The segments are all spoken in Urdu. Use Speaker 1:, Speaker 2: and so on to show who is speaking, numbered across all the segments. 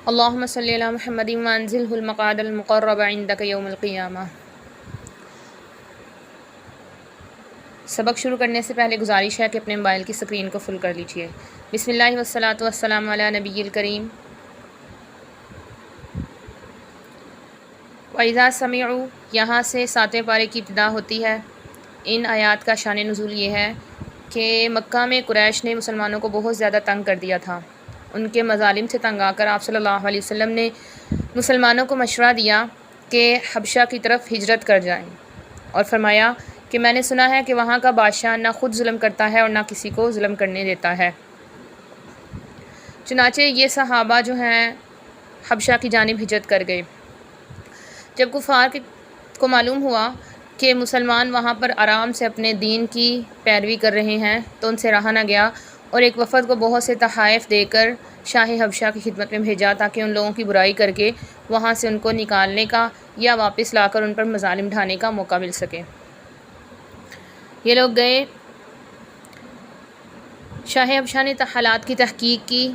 Speaker 1: اللہم صلی علی محمد وانزلہ المقعد المقرب عندک یوم القیامہ۔ سبق شروع کرنے سے پہلے گزارش ہے کہ اپنے موبائل کی اسکرین کو فل کر لیجیے۔ بسم اللہ والصلاۃ والسلام علی نبی الکریم۔ وَإِذَا سَمِعُوا، یہاں سے 7ویں پارے کی ابتدا ہوتی ہے۔ ان آیات کا شان نزول یہ ہے کہ مکہ میں قریش نے مسلمانوں کو بہت زیادہ تنگ کر دیا تھا۔ ان کے مظالم سے تنگ آ کر آپ صلی اللہ علیہ وسلم نے مسلمانوں کو مشورہ دیا کہ حبشہ کی طرف ہجرت کر جائیں، اور فرمایا کہ میں نے سنا ہے کہ وہاں کا بادشاہ نہ خود ظلم کرتا ہے اور نہ کسی کو ظلم کرنے دیتا ہے۔ چنانچہ یہ صحابہ جو ہیں حبشہ کی جانب ہجرت کر گئے۔ جب کفار کو معلوم ہوا کہ مسلمان وہاں پر آرام سے اپنے دین کی پیروی کر رہے ہیں تو ان سے رہا نہ گیا، اور ایک وفد کو بہت سے تحائف دے کر شاہ حبشہ کی خدمت میں بھیجا تاکہ ان لوگوں کی برائی کر کے وہاں سے ان کو نکالنے کا یا واپس لا کر ان پر مظالم ڈھانے کا موقع مل سکے۔ یہ لوگ گئے، شاہ حبشہ نے حالات کی تحقیق کی۔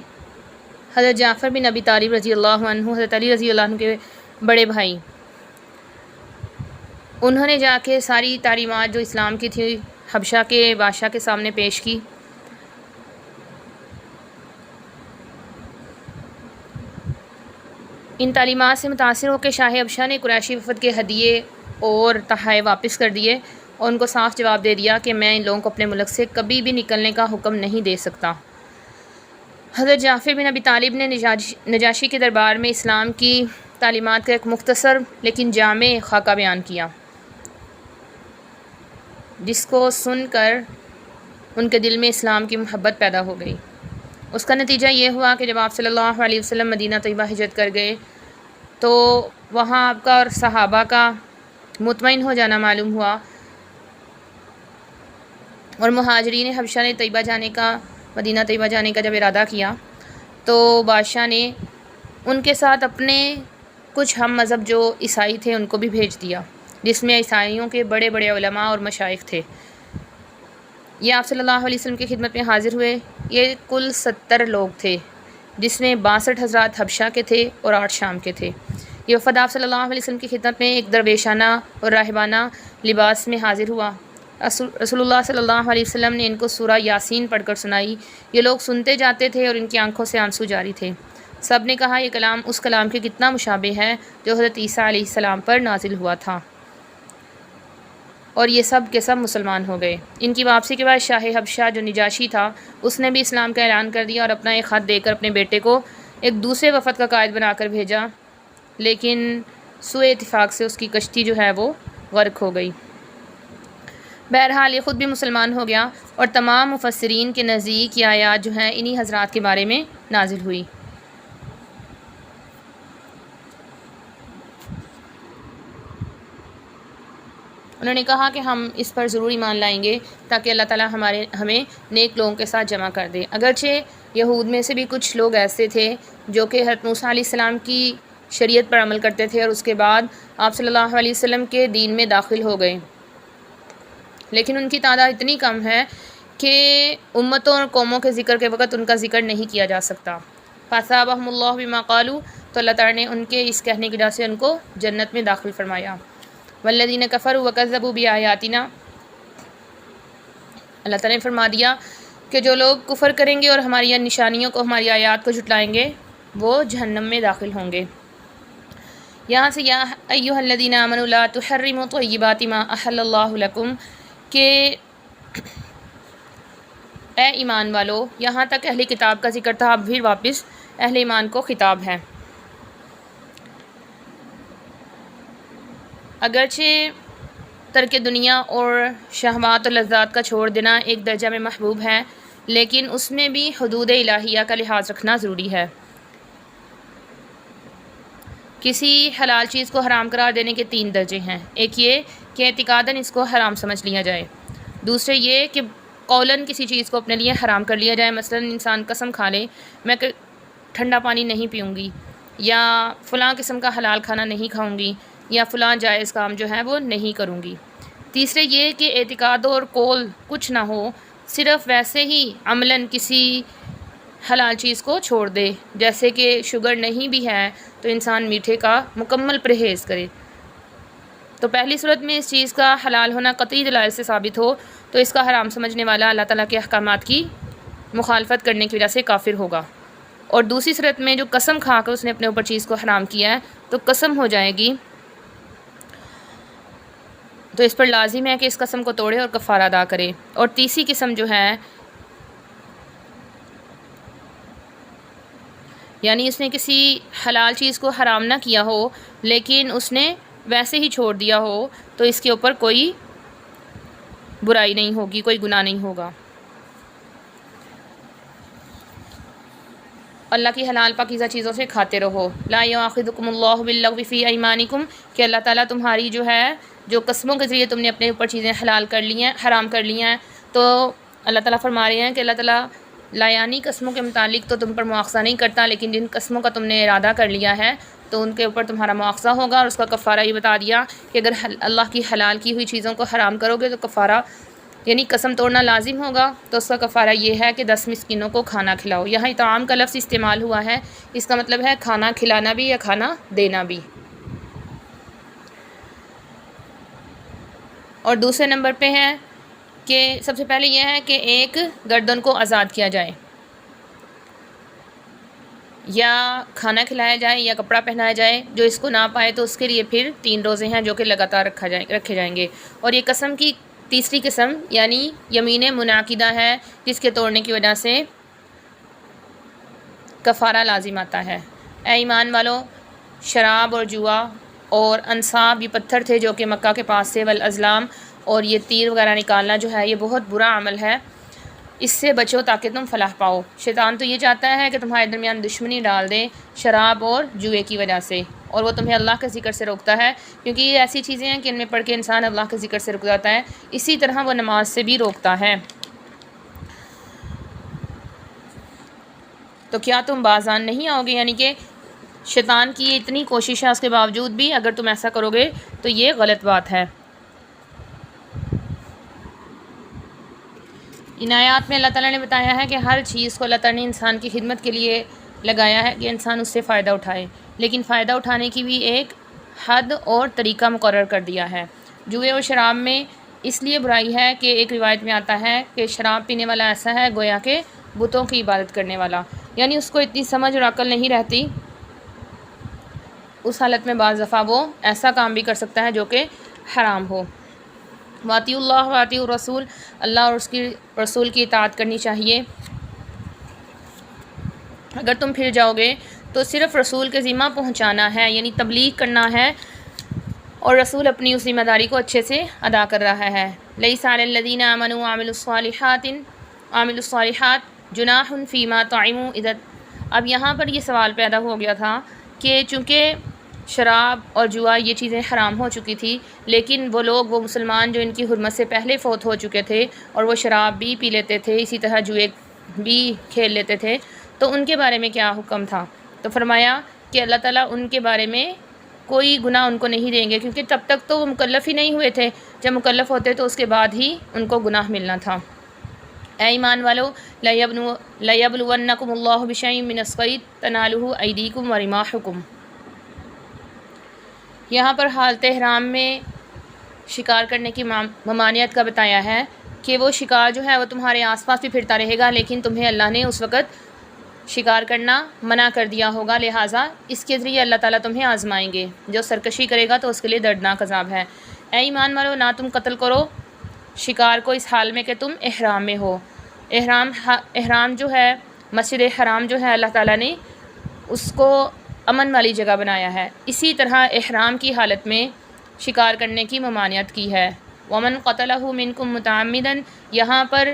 Speaker 1: حضرت جعفر بن ابی طالب رضی اللہ عنہ، حضرت علی رضی اللہ عنہ کے بڑے بھائی، انہوں نے جا کے ساری تعلیمات جو اسلام کی تھی حبشہ کے بادشاہ کے سامنے پیش کی۔ ان تعلیمات سے متاثر ہو کے شاہ حبشہ نے قریشی وفد کے ہدیے اور تحائف واپس کر دیے اور ان کو صاف جواب دے دیا کہ میں ان لوگوں کو اپنے ملک سے کبھی بھی نکلنے کا حکم نہیں دے سکتا۔ حضرت جعفر بن ابی طالب نے نجاشی کے دربار میں اسلام کی تعلیمات کا ایک مختصر لیکن جامع خاکہ بیان کیا، جس کو سن کر ان کے دل میں اسلام کی محبت پیدا ہو گئی۔ اس کا نتیجہ یہ ہوا کہ جب آپ صلی اللہ علیہ وسلم مدینہ طیبہ ہجرت کر گئے تو وہاں آپ کا اور صحابہ کا مطمئن ہو جانا معلوم ہوا، اور مہاجرین حبشہ نے طیبہ جانے کا، مدینہ طیبہ جانے کا جب ارادہ کیا تو بادشاہ نے ان کے ساتھ اپنے کچھ ہم مذہب جو عیسائی تھے ان کو بھی بھیج دیا، جس میں عیسائیوں کے بڑے بڑے علماء اور مشائخ تھے۔ یہ آپ صلی اللہ علیہ وسلم کی خدمت میں حاضر ہوئے۔ یہ کل 70 لوگ تھے، جس میں 62 حضرات حبشہ کے تھے اور 8 شام کے تھے۔ یہ وفد آپ صلی اللہ علیہ وسلم کی خدمت میں ایک درویشانہ اور راہبانہ لباس میں حاضر ہوا۔ رسول اللہ صلی اللہ علیہ وسلم نے ان کو سورہ یاسین پڑھ کر سنائی۔ یہ لوگ سنتے جاتے تھے اور ان کی آنکھوں سے آنسو جاری تھے۔ سب نے کہا یہ کلام اس کلام کے کتنا مشابہ ہے جو حضرت عیسیٰ علیہ السلام پر نازل ہوا تھا، اور یہ سب کے سب مسلمان ہو گئے۔ ان کی واپسی کے بعد شاہ حبشہ جو نجاشی تھا اس نے بھی اسلام کا اعلان کر دیا اور اپنا ایک خط دے کر اپنے بیٹے کو ایک دوسرے وفد کا قائد بنا کر بھیجا، لیکن سوء اتفاق سے اس کی کشتی جو ہے وہ غرق ہو گئی۔ بہرحال یہ خود بھی مسلمان ہو گیا، اور تمام مفسرین کے نزدیک یہ آیات جو ہیں انہی حضرات کے بارے میں نازل ہوئی۔ انہوں نے کہا کہ ہم اس پر ضرور ایمان لائیں گے تاکہ اللہ تعالیٰ ہمیں نیک لوگوں کے ساتھ جمع کر دے۔ اگرچہ یہود میں سے بھی کچھ لوگ ایسے تھے جو کہ حضرت موسیٰ علیہ السلام کی شریعت پر عمل کرتے تھے اور اس کے بعد آپ صلی اللہ علیہ وسلم کے دین میں داخل ہو گئے، لیکن ان کی تعداد اتنی کم ہے کہ امتوں اور قوموں کے ذکر کے وقت ان کا ذکر نہیں کیا جا سکتا۔ فَأَثَابَهُمُ اللَّهُ بِمَا قَالُوا، تو اللہ تعالیٰ نے ان کے اس کہنے کی وجہ سے ان کو جنت میں داخل فرمایا۔ وَالَّذِينَ كَفَرُوا وَكَذَّبُوا بِآيَاتِنَا، اللہ تعالیٰ نے فرما دیا کہ جو لوگ کفر کریں گے اور ہماری نشانیوں کو، ہماری آیات کو جھٹلائیں گے وہ جہنم میں داخل ہوں گے۔ یہاں سے یا ایھا الذین آمنوا لا تحرموا طیبات ما احل اللہ لکم، کہ اے ایمان والو، یہاں تک اہل کتاب کا ذکر تھا، اب پھر واپس اہل ایمان کو خطاب ہے۔ اگرچہ ترک دنیا اور شہوات اور لذات کا چھوڑ دینا ایک درجہ میں محبوب ہے، لیکن اس میں بھی حدود الہیہ کا لحاظ رکھنا ضروری ہے۔ کسی حلال چیز کو حرام قرار دینے کے 3 درجے ہیں۔ ایک یہ کہ اعتقاداً اس کو حرام سمجھ لیا جائے، دوسرے یہ کہ قولاً کسی چیز کو اپنے لیے حرام کر لیا جائے، مثلاً انسان قسم کھا لے میں ٹھنڈا پانی نہیں پیوں گی، یا فلاں قسم کا حلال کھانا نہیں کھاؤں گی، یا فلاں جائز کام جو ہے وہ نہیں کروں گی۔ تیسرے یہ کہ اعتقاد اور قول کچھ نہ ہو، صرف ویسے ہی عملاً کسی حلال چیز کو چھوڑ دے، جیسے کہ شوگر نہیں بھی ہے تو انسان میٹھے کا مکمل پرہیز کرے۔ تو پہلی صورت میں اس چیز کا حلال ہونا قطعی دلائل سے ثابت ہو تو اس کا حرام سمجھنے والا اللہ تعالیٰ کے احکامات کی مخالفت کرنے کی وجہ سے کافر ہوگا، اور دوسری صورت میں جو قسم کھا کر اس نے اپنے اوپر چیز کو حرام کیا ہے تو قسم ہو جائے گی، تو اس پر لازم ہے کہ اس قسم کو توڑے اور کفارہ ادا کرے۔ اور تیسری قسم جو ہے، یعنی اس نے کسی حلال چیز کو حرام نہ کیا ہو لیکن اس نے ویسے ہی چھوڑ دیا ہو تو اس کے اوپر کوئی برائی نہیں ہوگی، کوئی گناہ نہیں ہوگا۔ اللہ کی حلال پاکیزہ چیزوں سے کھاتے رہو۔ لا یؤاخذکم اللہ باللغو فی ایمانکم، کہ اللہ تعالیٰ تمہاری جو قسموں کے ذریعے تم نے اپنے اوپر چیزیں حلال کر لی ہیں، حرام کر لی ہیں، تو اللہ تعالیٰ فرما رہے ہیں کہ اللہ تعالیٰ لایانی قسموں کے متعلق تو تم پر مواخذہ نہیں کرتا، لیکن جن قسموں کا تم نے ارادہ کر لیا ہے تو ان کے اوپر تمہارا مواخذہ ہوگا، اور اس کا کفارہ یہ بتا دیا کہ اگر اللہ کی حلال کی ہوئی چیزوں کو حرام کرو گے تو کفارہ یعنی قسم توڑنا لازم ہوگا، تو اس کا کفارہ یہ ہے کہ 10 مسکینوں کو کھانا کھلاؤ۔ یہاں اطعام کا لفظ استعمال ہوا ہے، اس کا مطلب ہے کھانا کھلانا بھی یا کھانا دینا بھی۔ اور دوسرے نمبر پہ ہے کہ سب سے پہلے یہ ہے کہ ایک گردن کو آزاد کیا جائے، یا کھانا کھلایا جائے یا کپڑا پہنایا جائے۔ جو اس کو نہ پائے تو اس کے لیے پھر 3 روزے ہیں جو کہ لگاتار رکھے جائیں گے۔ اور یہ قسم کی تیسری قسم یعنی یمین منعقدہ ہے، جس کے توڑنے کی وجہ سے کفارہ لازم آتا ہے۔ اے ایمان والو، شراب اور جوا اور انصاب یہ پتھر تھے جو کہ مکہ کے پاس سے، والازلام اور یہ تیر وغیرہ نکالنا جو ہے یہ بہت برا عمل ہے، اس سے بچو تاکہ تم فلاح پاؤ۔ شیطان تو یہ چاہتا ہے کہ تمہارے درمیان دشمنی ڈال دے شراب اور جوئے کی وجہ سے، اور وہ تمہیں اللہ کے ذکر سے روکتا ہے، کیونکہ یہ ایسی چیزیں ہیں کہ ان میں پڑھ کے انسان اللہ کے ذکر سے رک جاتا ہے۔ اسی طرح وہ نماز سے بھی روکتا ہے۔ تو کیا تم بازان نہیں آؤ گے؟ یعنی کہ شیطان کی اتنی کوشش ہے، اس کے باوجود بھی اگر تم ایسا کرو گے تو یہ غلط بات ہے۔ ان آیات میں اللہ تعالیٰ نے بتایا ہے کہ ہر چیز کو اللہ تعالیٰ نے انسان کی خدمت کے لیے لگایا ہے کہ انسان اس سے فائدہ اٹھائے، لیکن فائدہ اٹھانے کی بھی ایک حد اور طریقہ مقرر کر دیا ہے۔ جوئے اور شراب میں اس لیے برائی ہے کہ ایک روایت میں آتا ہے کہ شراب پینے والا ایسا ہے گویا کہ بتوں کی عبادت کرنے والا، یعنی اس کو اتنی سمجھ اور عقل نہیں رہتی، اس حالت میں بعض دفعہ وہ ایسا کام بھی کر سکتا ہے جو کہ حرام ہو۔ واطیع اللہ واطیع الرسول، اللہ اور اس کی رسول کی اطاعت کرنی چاہیے۔ اگر تم پھر جاؤ گے تو صرف رسول کے ذمہ پہنچانا ہے، یعنی تبلیغ کرنا ہے، اور رسول اپنی اس ذمہ داری کو اچھے سے ادا کر رہا ہے۔ لیس علی الذین آمنوا وعملوا الصالحات جناح فیما طعموا اذا۔ اب یہاں پر یہ سوال پیدا ہو گیا تھا کہ چونکہ شراب اور جوا یہ چیزیں حرام ہو چکی تھی، لیکن وہ مسلمان جو ان کی حرمت سے پہلے فوت ہو چکے تھے اور وہ شراب بھی پی لیتے تھے، اسی طرح جوئے بھی کھیل لیتے تھے، تو ان کے بارے میں کیا حکم تھا؟ تو فرمایا کہ اللہ تعالیٰ ان کے بارے میں کوئی گناہ ان کو نہیں دیں گے، کیونکہ تب تک تو وہ مکلف ہی نہیں ہوئے تھے، جب مکلف ہوتے تو اس کے بعد ہی ان کو گناہ ملنا تھا۔ اے ایمان والو، لَيَبْلُوَنَّكُمُ اللَّهُ بِشَيْءٍ مِّنَ الصَّيْدِ تَنَالُهُ أَيْدِيكُمْ وَرِمَاحُكُمْ۔ یہاں پر حالت احرام میں شکار کرنے کی ممانعت کا بتایا ہے کہ وہ شکار جو ہے وہ تمہارے آس پاس بھی پھرتا رہے گا، لیکن تمہیں اللہ نے اس وقت شکار کرنا منع کر دیا ہوگا، لہٰذا اس کے ذریعے اللہ تعالیٰ تمہیں آزمائیں گے۔ جو سرکشی کرے گا تو اس کے لیے دردناک عذاب ہے۔ اے ایمان والو، نہ تم قتل کرو شکار کو اس حال میں کہ تم احرام میں ہو۔ احرام جو ہے، مسجد حرام جو ہے، اللہ تعالیٰ نے اس کو امن والی جگہ بنایا ہے، اسی طرح احرام کی حالت میں شکار کرنے کی ممانعت کی ہے۔ وَمَنْ قَتَلَهُ مِنْكُمْ مُتَعَمِّدًا، یہاں پر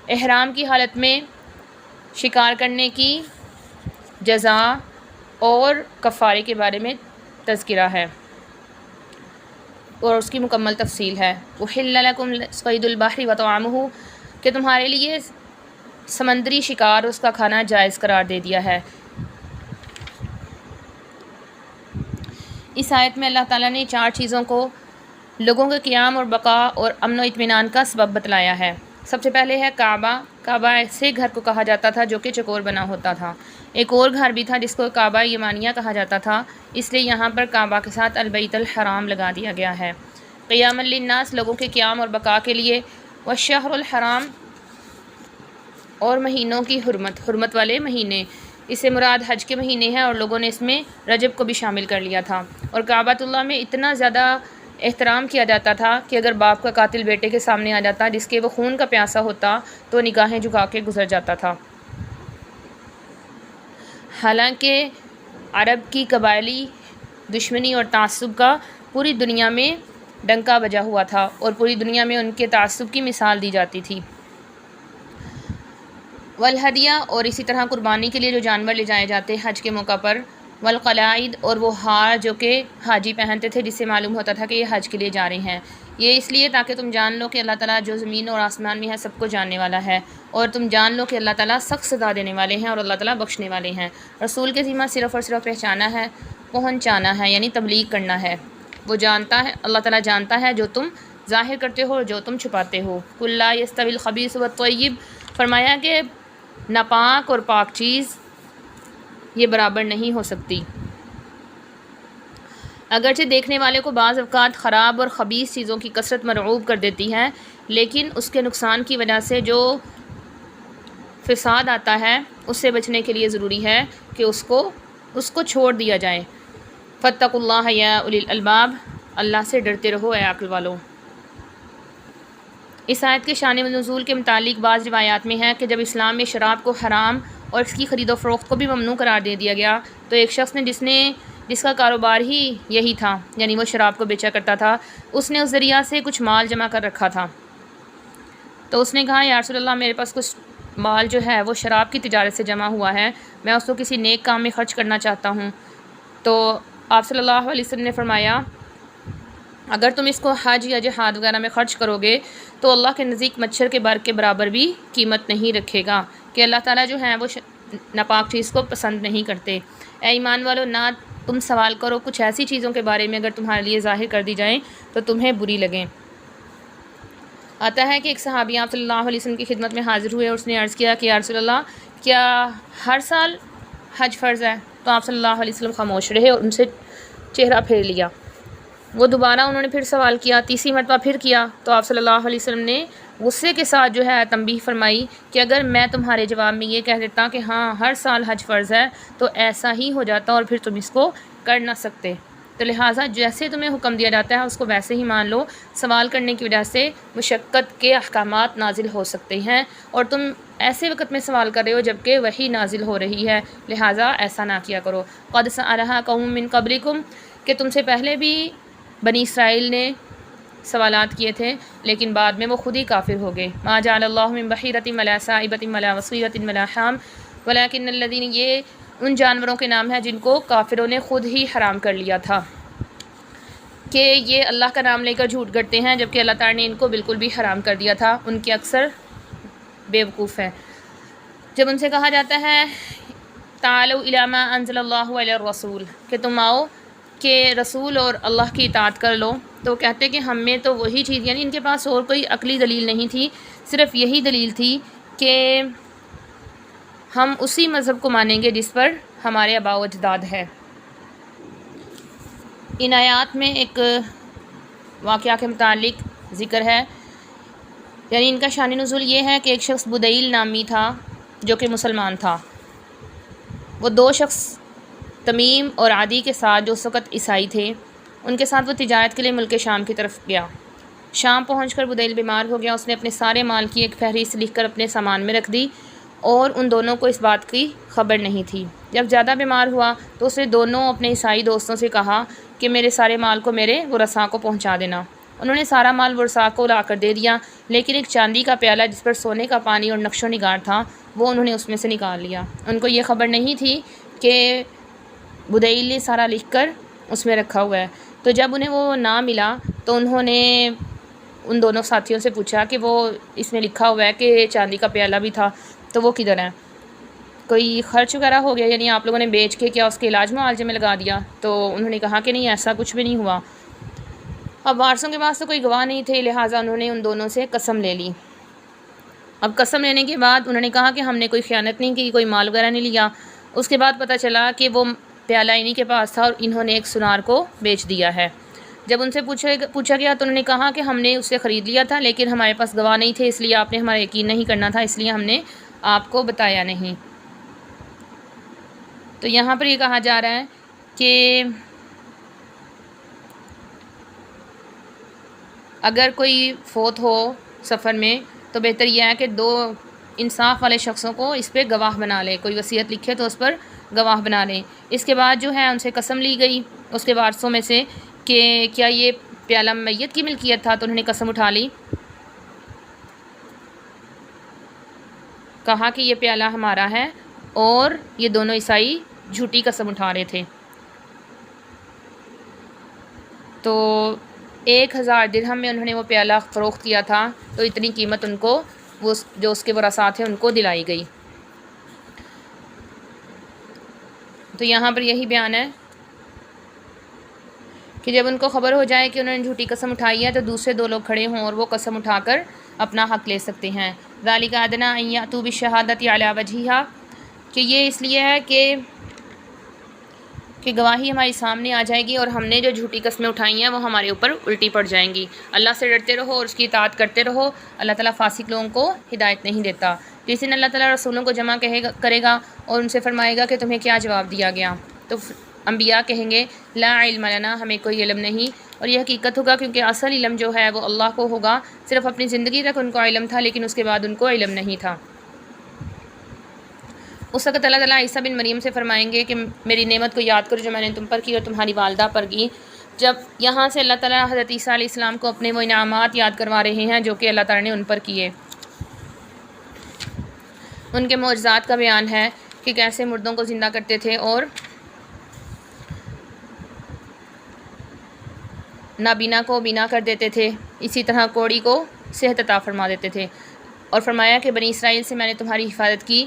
Speaker 1: احرام کی حالت میں شکار کرنے کی جزا اور کفارے کے بارے میں تذکرہ ہے اور اس کی مکمل تفصیل ہے۔ أُحِلَّ لَكُمْ صَيْدُ الْبَحْرِ وَطَعَامُهُ، کہ تمہارے لیے سمندری شکار اس کا کھانا جائز قرار دے دیا ہے۔ اس آیت میں اللہ تعالیٰ نے 4 چیزوں کو لوگوں کے قیام اور بقا اور امن و اطمینان کا سبب بتلایا ہے۔ سب سے پہلے ہے کعبہ. کعبہ ایسے گھر کو کہا جاتا تھا جو کہ چکور بنا ہوتا تھا. ایک اور گھر بھی تھا جس کو کعبہ یمانیہ کہا جاتا تھا، اس لیے یہاں پر کعبہ کے ساتھ البیت الحرام لگا دیا گیا ہے. قیام للناس، لوگوں کے قیام اور بقا کے لیے. والشہر الحرام، اور مہینوں کی حرمت، حرمت والے مہینے. اس سے مراد حج کے مہینے ہیں اور لوگوں نے اس میں رجب کو بھی شامل کر لیا تھا. اور کعبۃ اللہ میں اتنا زیادہ احترام کیا جاتا تھا کہ اگر باپ کا قاتل بیٹے کے سامنے آ جاتا جس کے وہ خون کا پیاسا ہوتا تو نگاہیں جھکا کے گزر جاتا تھا. حالانکہ عرب کی قبائلی دشمنی اور تعصب کا پوری دنیا میں ڈنکا بجا ہوا تھا اور پوری دنیا میں ان کے تعصب کی مثال دی جاتی تھی. والہدیہ، اور اسی طرح قربانی کے لیے جو جانور لے جائے جاتے حج کے موقع پر. والقلائد، اور وہ ہار جو کہ حاجی پہنتے تھے جس سے معلوم ہوتا تھا کہ یہ حج کے لیے جا رہے ہیں. یہ اس لیے تاکہ تم جان لو کہ اللہ تعالیٰ جو زمین اور آسمان میں ہے سب کو جاننے والا ہے، اور تم جان لو کہ اللہ تعالیٰ سخت سزا دینے والے ہیں اور اللہ تعالیٰ بخشنے والے ہیں. رسول کے ذمہ صرف اور صرف پہچانا ہے، پہنچانا ہے، یعنی تبلیغ کرنا ہے. وہ جانتا ہے، اللہ تعالیٰ جانتا ہے جو تم ظاہر کرتے ہو اور جو تم چھپاتے ہو. قل لا یستوی الخبیث والطیب، فرمایا کہ ناپاک اور پاک چیز یہ برابر نہیں ہو سکتی. اگرچہ دیکھنے والے کو بعض اوقات خراب اور خبیث چیزوں کی کثرت مرعوب کر دیتی ہے، لیکن اس کے نقصان کی وجہ سے جو فساد آتا ہے اس سے بچنے کے لیے ضروری ہے کہ اس کو چھوڑ دیا جائے. فاتقوا اللہ یا اولی الالباب، اللہ سے ڈرتے رہو اے عقل والو. اس آیت کے شان نزول کے متعلق بعض روایات میں ہے کہ جب اسلام میں شراب کو حرام اور اس کی خرید و فروخت کو بھی ممنوع قرار دے دیا گیا تو ایک شخص نے جس کا کاروبار ہی یہی تھا، یعنی وہ شراب کو بیچا کرتا تھا، اس نے اس ذریعہ سے کچھ مال جمع کر رکھا تھا. تو اس نے کہا یا رسول اللہ، میرے پاس کچھ مال جو ہے وہ شراب کی تجارت سے جمع ہوا ہے، میں اس کو کسی نیک کام میں خرچ کرنا چاہتا ہوں. تو آپ صلی اللہ علیہ وسلم نے فرمایا اگر تم اس کو حج یا جہاد وغیرہ میں خرچ کرو گے تو اللہ کے نزدیک مچھر کے بر کے برابر بھی قیمت نہیں رکھے گا، کہ اللہ تعالیٰ جو ہے وہ ناپاک چیز کو پسند نہیں کرتے. اے ایمان والو، نہ تم سوال کرو کچھ ایسی چیزوں کے بارے میں اگر تمہارے لیے ظاہر کر دی جائیں تو تمہیں بری لگیں. آتا ہے کہ ایک صحابی آپ صلی اللہ علیہ وسلم کی خدمت میں حاضر ہوئے اور اس نے عرض کیا کہ یا رسول اللہ، کیا ہر سال حج فرض ہے؟ تو آپ صلی اللہ علیہ وسلم خاموش رہے اور ان سے چہرہ پھیر لیا. وہ دوبارہ انہوں نے پھر سوال کیا، تیسری مرتبہ پھر کیا، تو آپ صلی اللہ علیہ وسلم نے غصے کے ساتھ جو ہے تنبیہ فرمائی کہ اگر میں تمہارے جواب میں یہ کہہ دیتا کہ ہاں ہر سال حج فرض ہے تو ایسا ہی ہو جاتا اور پھر تم اس کو کر نہ سکتے. تو لہٰذا جیسے تمہیں حکم دیا جاتا ہے اس کو ویسے ہی مان لو. سوال کرنے کی وجہ سے مشقت کے احکامات نازل ہو سکتے ہیں اور تم ایسے وقت میں سوال کر رہے ہو جب کہ وحی نازل ہو رہی ہے، لہٰذا ایسا نہ کیا کرو. قد سألها قوم من قبلکم، کہ تم سے پہلے بھی بنی اسرائیل نے سوالات کیے تھے لیکن بعد میں وہ خود ہی کافر ہو گئے. ما جعل اللہ من بحیرۃ ولا سائبۃ ولا وصیرۃ ولا حام ولکن الذین، یہ ان جانوروں کے نام ہیں جن کو کافروں نے خود ہی حرام کر لیا تھا کہ یہ اللہ کا نام لے کر جھوٹ گڑتے ہیں جبکہ اللہ تعالیٰ نے ان کو بالکل بھی حرام کر دیا تھا. ان کے اکثر بیوقوف ہیں. جب ان سے کہا جاتا ہے تعالوا الی ما انزل اللہ علی الرسول، کہ تم آؤ کہ رسول اور اللہ کی اطاعت کر لو، تو کہتے کہ ہم میں تو وہی چیز، یعنی ان کے پاس اور کوئی عقلی دلیل نہیں تھی، صرف یہی دلیل تھی کہ ہم اسی مذہب کو مانیں گے جس پر ہمارے آباء و اجداد ہے. ان آیات میں ایک واقعہ کے متعلق ذکر ہے، یعنی ان کا شان نزول یہ ہے کہ ایک شخص بدیل نامی تھا جو کہ مسلمان تھا. وہ دو شخص تمیم اور عادی کے ساتھ جو اس وقت عیسائی تھے، ان کے ساتھ وہ تجارت کے لیے ملک شام کی طرف گیا. شام پہنچ کر بدیل بیمار ہو گیا. اس نے اپنے سارے مال کی ایک فہرست لکھ کر اپنے سامان میں رکھ دی اور ان دونوں کو اس بات کی خبر نہیں تھی. جب زیادہ بیمار ہوا تو اس نے دونوں اپنے عیسائی دوستوں سے کہا کہ میرے سارے مال کو میرے ورثاء کو پہنچا دینا. انہوں نے سارا مال ورثاء کو لا کر دے دیا، لیکن ایک چاندی کا پیالہ جس پر سونے کا پانی اور نقش و نگار تھا وہ انہوں نے اس میں سے نکال لیا. ان کو یہ خبر نہیں تھی کہ بدیل نے سارا لکھ کر اس میں رکھا ہوا ہے. تو جب انہیں وہ نہ ملا تو انہوں نے ان دونوں ساتھیوں سے پوچھا کہ وہ اس میں لکھا ہوا ہے کہ چاندی کا پیالہ بھی تھا تو وہ کدھر ہے؟ کوئی خرچ وغیرہ ہو گیا، یعنی آپ لوگوں نے بیچ کے کیا اس کے علاج معالجے میں لگا دیا؟ تو انہوں نے کہا کہ نہیں، ایسا کچھ بھی نہیں ہوا. اب وارثوں کے پاس تو کوئی گواہ نہیں تھے، لہٰذا انہوں نے ان دونوں سے قسم لے لی اب قسم لینے کے بعد انہوں نے کہا کہ ہم نے کوئی خیانت نہیں کی، کوئی مال وغیرہ نہیں لیا۔ اس کے بعد پتہ چلا کہ وہ پیالہ انہی کے پاس تھا اور انہوں نے ایک سنار کو بیچ دیا ہے۔ جب ان سے پوچھا گیا تو انہوں نے کہا کہ ہم نے اس سے خرید لیا تھا، لیکن ہمارے پاس گواہ نہیں تھے، اس لیے آپ نے ہمارا یقین نہیں کرنا تھا، اس لیے ہم نے آپ کو بتایا نہیں۔ تو یہاں پر یہ کہا جا رہا ہے کہ اگر کوئی فوت ہو سفر میں تو بہتر یہ ہے کہ 2 انصاف والے شخصوں کو اس پہ گواہ بنا لے، کوئی وصیت لکھے تو اس پر گواہ بنا لیں۔ اس کے بعد جو ہے ان سے قسم لی گئی اس کے وارثوں میں سے کہ کیا یہ پیالہ میت کی ملکیت تھا، تو انہوں نے قسم اٹھا لی، کہا کہ یہ پیالہ ہمارا ہے، اور یہ دونوں عیسائی جھوٹی قسم اٹھا رہے تھے۔ تو 1000 درہم میں انہوں نے وہ پیالہ فروخت کیا تھا، تو اتنی قیمت ان کو وہ جو اس کے ورثاء تھے ان کو دلائی گئی۔ تو یہاں پر یہی بیان ہے کہ جب ان کو خبر ہو جائے کہ انہوں نے جھوٹی قسم اٹھائی ہے تو دوسرے 2 لوگ کھڑے ہوں اور وہ قسم اٹھا کر اپنا حق لے سکتے ہیں۔ ذالک ادنیٰ ان یأتوا بالشہادۃ علی وجہہا، کہ یہ اس لیے ہے کہ گواہی ہماری سامنے آ جائے گی اور ہم نے جو جھوٹی قسمیں اٹھائی ہیں وہ ہمارے اوپر الٹی پڑ جائیں گی۔ اللہ سے ڈرتے رہو اور اس کی اطاعت کرتے رہو۔ اللہ تعالیٰ فاسق لوگوں کو ہدایت نہیں دیتا۔ جس دن اللہ تعالیٰ رسولوں کو جمع کرے گا اور ان سے فرمائے گا کہ تمہیں کیا جواب دیا گیا، تو انبیاء کہیں گے لا علم لنا، ہمیں کوئی علم نہیں، اور یہ حقیقت ہوگا کیونکہ اصل علم جو ہے وہ اللہ کو ہوگا۔ صرف اپنی زندگی تک ان کو علم تھا، لیکن اس کے بعد ان کو علم نہیں تھا۔ اس وقت اللہ تعالیٰ عیسیٰ بن مریم سے فرمائیں گے کہ میری نعمت کو یاد کرو جو میں نے تم پر کی اور تمہاری والدہ پر کی۔ جب یہاں سے اللہ تعالیٰ حضرت عیسیٰ علیہ السلام کو اپنے وہ انعامات یاد کروا رہے ہیں جو کہ اللہ تعالیٰ نے ان پر کیے۔ ان کے معجزات کا بیان ہے کہ کیسے مردوں کو زندہ کرتے تھے اور نابینا کو بینا کر دیتے تھے، اسی طرح کوڑی کو صحت عطا فرما دیتے تھے، اور فرمایا کہ بنی اسرائیل سے میں نے تمہاری حفاظت کی